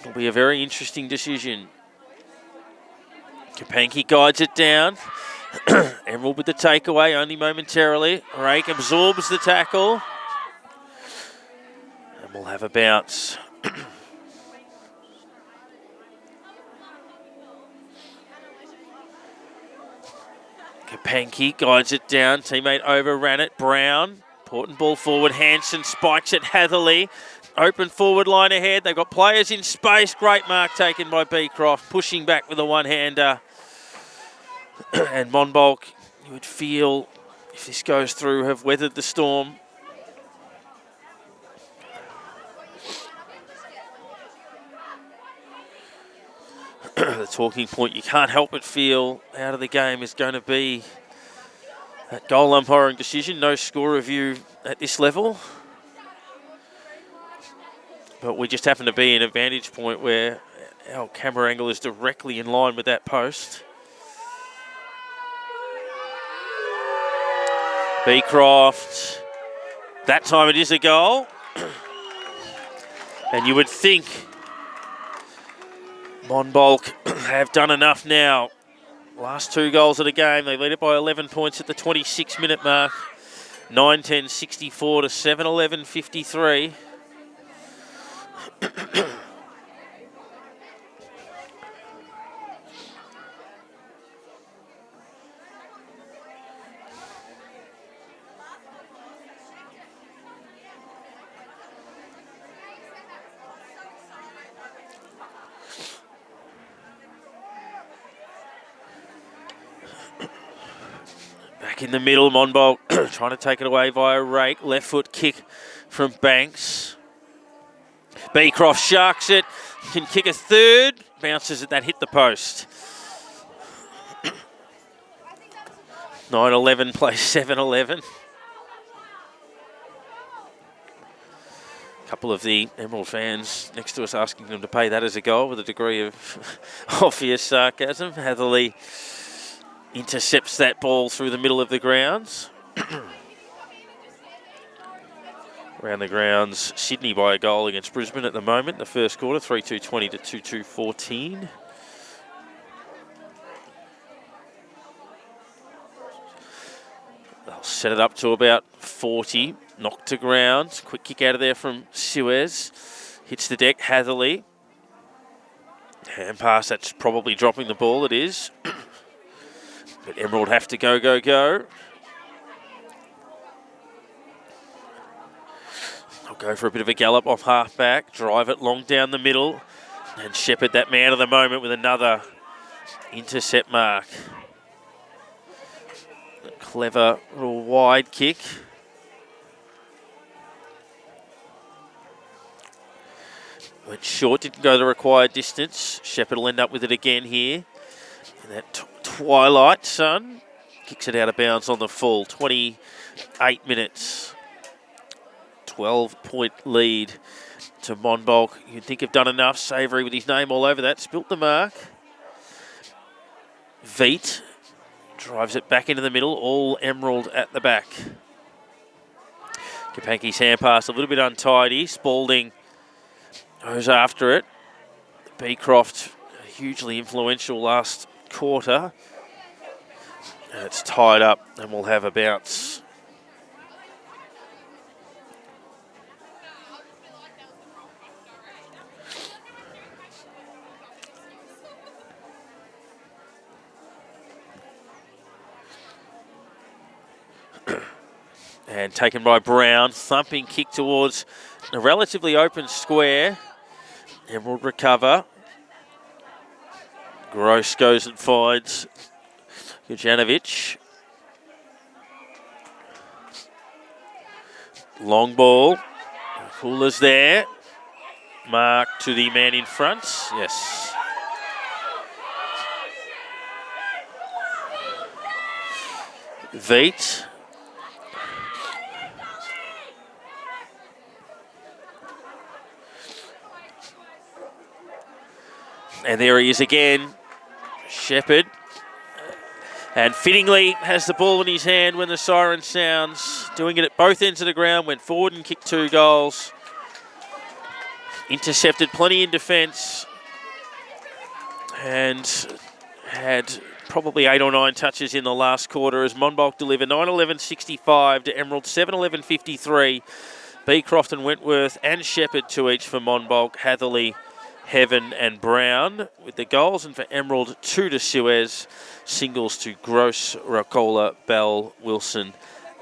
will be a very interesting decision. Kapanki guides it down. Emerald with the takeaway, only momentarily. Rake absorbs the tackle. And we'll have a bounce. Kapanki guides it down. Teammate overran it. Brown. Important ball forward. Hanson spikes it. Hatherley. Open forward line ahead. They've got players in space. Great mark taken by Beecroft. Pushing back with a one-hander. And Monbulk, you would feel, if this goes through, have weathered the storm. The talking point you can't help but feel out of the game is going to be that goal umpiring decision. No score review at this level. But we just happen to be in a vantage point where our camera angle is directly in line with that post. Beecroft. That time it is a goal. And you would think Monbulk have done enough now. Last 2 goals of the game. They lead it by 11 points at the 26-minute mark. 9-10-64 to 7-11-53. Back in the middle, Monbulk trying to take it away via Rake. Left foot kick from Banks. Beecroft sharks it. Can kick a third. Bounces it. That hit the post. 9-11 plays 7-11. A couple of the Emerald fans next to us asking them to pay that as a goal with a degree of obvious sarcasm. Hatherley intercepts that ball through the middle of the grounds. Around the grounds, Sydney by a goal against Brisbane at the moment in the first quarter, 3-2-20 to 2-2-14. They'll set it up to about 40, knocked to ground. Quick kick out of there from Suez. Hits the deck, Hatherley. Hand pass, that's probably dropping the ball, it is. But Emerald have to go, go, go. I'll go for a bit of a gallop off half-back, drive it long down the middle, and shepherd that man of the moment with another intercept mark. A clever little wide kick. Went short, didn't go the required distance. Shepherd will end up with it again here. In that twilight sun, kicks it out of bounds on the full. 28 minutes. 12-point lead to Monbulk. You'd think have done enough. Savoury with his name all over that. Spilt the mark. Veet drives it back into the middle. All Emerald at the back. Kapanki's hand pass a little bit untidy. Spalding goes after it. Beecroft, hugely influential last quarter. And it's tied up, and we'll have a bounce. And taken by Brown, thumping kick towards a relatively open square. Emerald recover. Gross goes and finds Jurjanovic. Long ball. Coolers there. Mark to the man in front. Yes. Veet. And there he is again, Shepherd. And fittingly has the ball in his hand when the siren sounds. Doing it at both ends of the ground, went forward and kicked 2 goals. Intercepted plenty in defence. And had probably 8 or 9 touches in the last quarter as Monbulk delivered 9-11-65 to Emerald 7-11-53. Beecroft and Wentworth and Shepherd 2 each for Monbulk. Hatherley, Heaven and Brown with the goals, and for Emerald 2 to Suez, singles to Gross, Racola, Bell, Wilson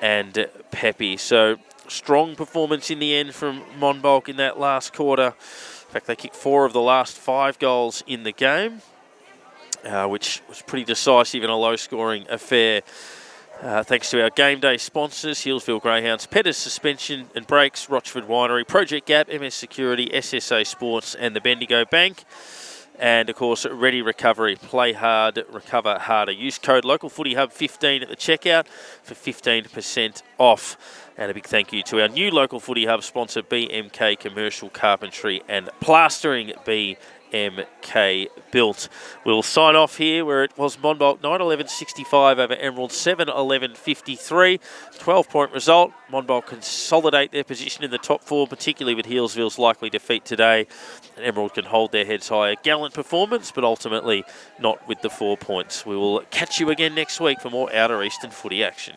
and Pepe. So strong performance in the end from Monbulk in that last quarter. In fact, they kicked 4 of the last 5 goals in the game, which was pretty decisive in a low-scoring affair. Thanks to our game day sponsors, Healesville Greyhounds, Petters Suspension and Brakes, Rochford Winery, Project Gap, MS Security, SSA Sports and the Bendigo Bank. And, of course, Ready Recovery. Play hard, recover harder. Use code LOCALFootyHub15 at the checkout for 15% off. And a big thank you to our new Local Footy Hub sponsor, BMK Commercial Carpentry and Plastering, BMK Built. We'll sign off here where it was Monbulk 9-11-65 over Emerald 7-11-53. 12-point result. Monbulk consolidate their position in the top 4, particularly with Healesville's likely defeat today. And Emerald can hold their heads high. A gallant performance, but ultimately not with the 4 points. We will catch you again next week for more Outer Eastern footy action.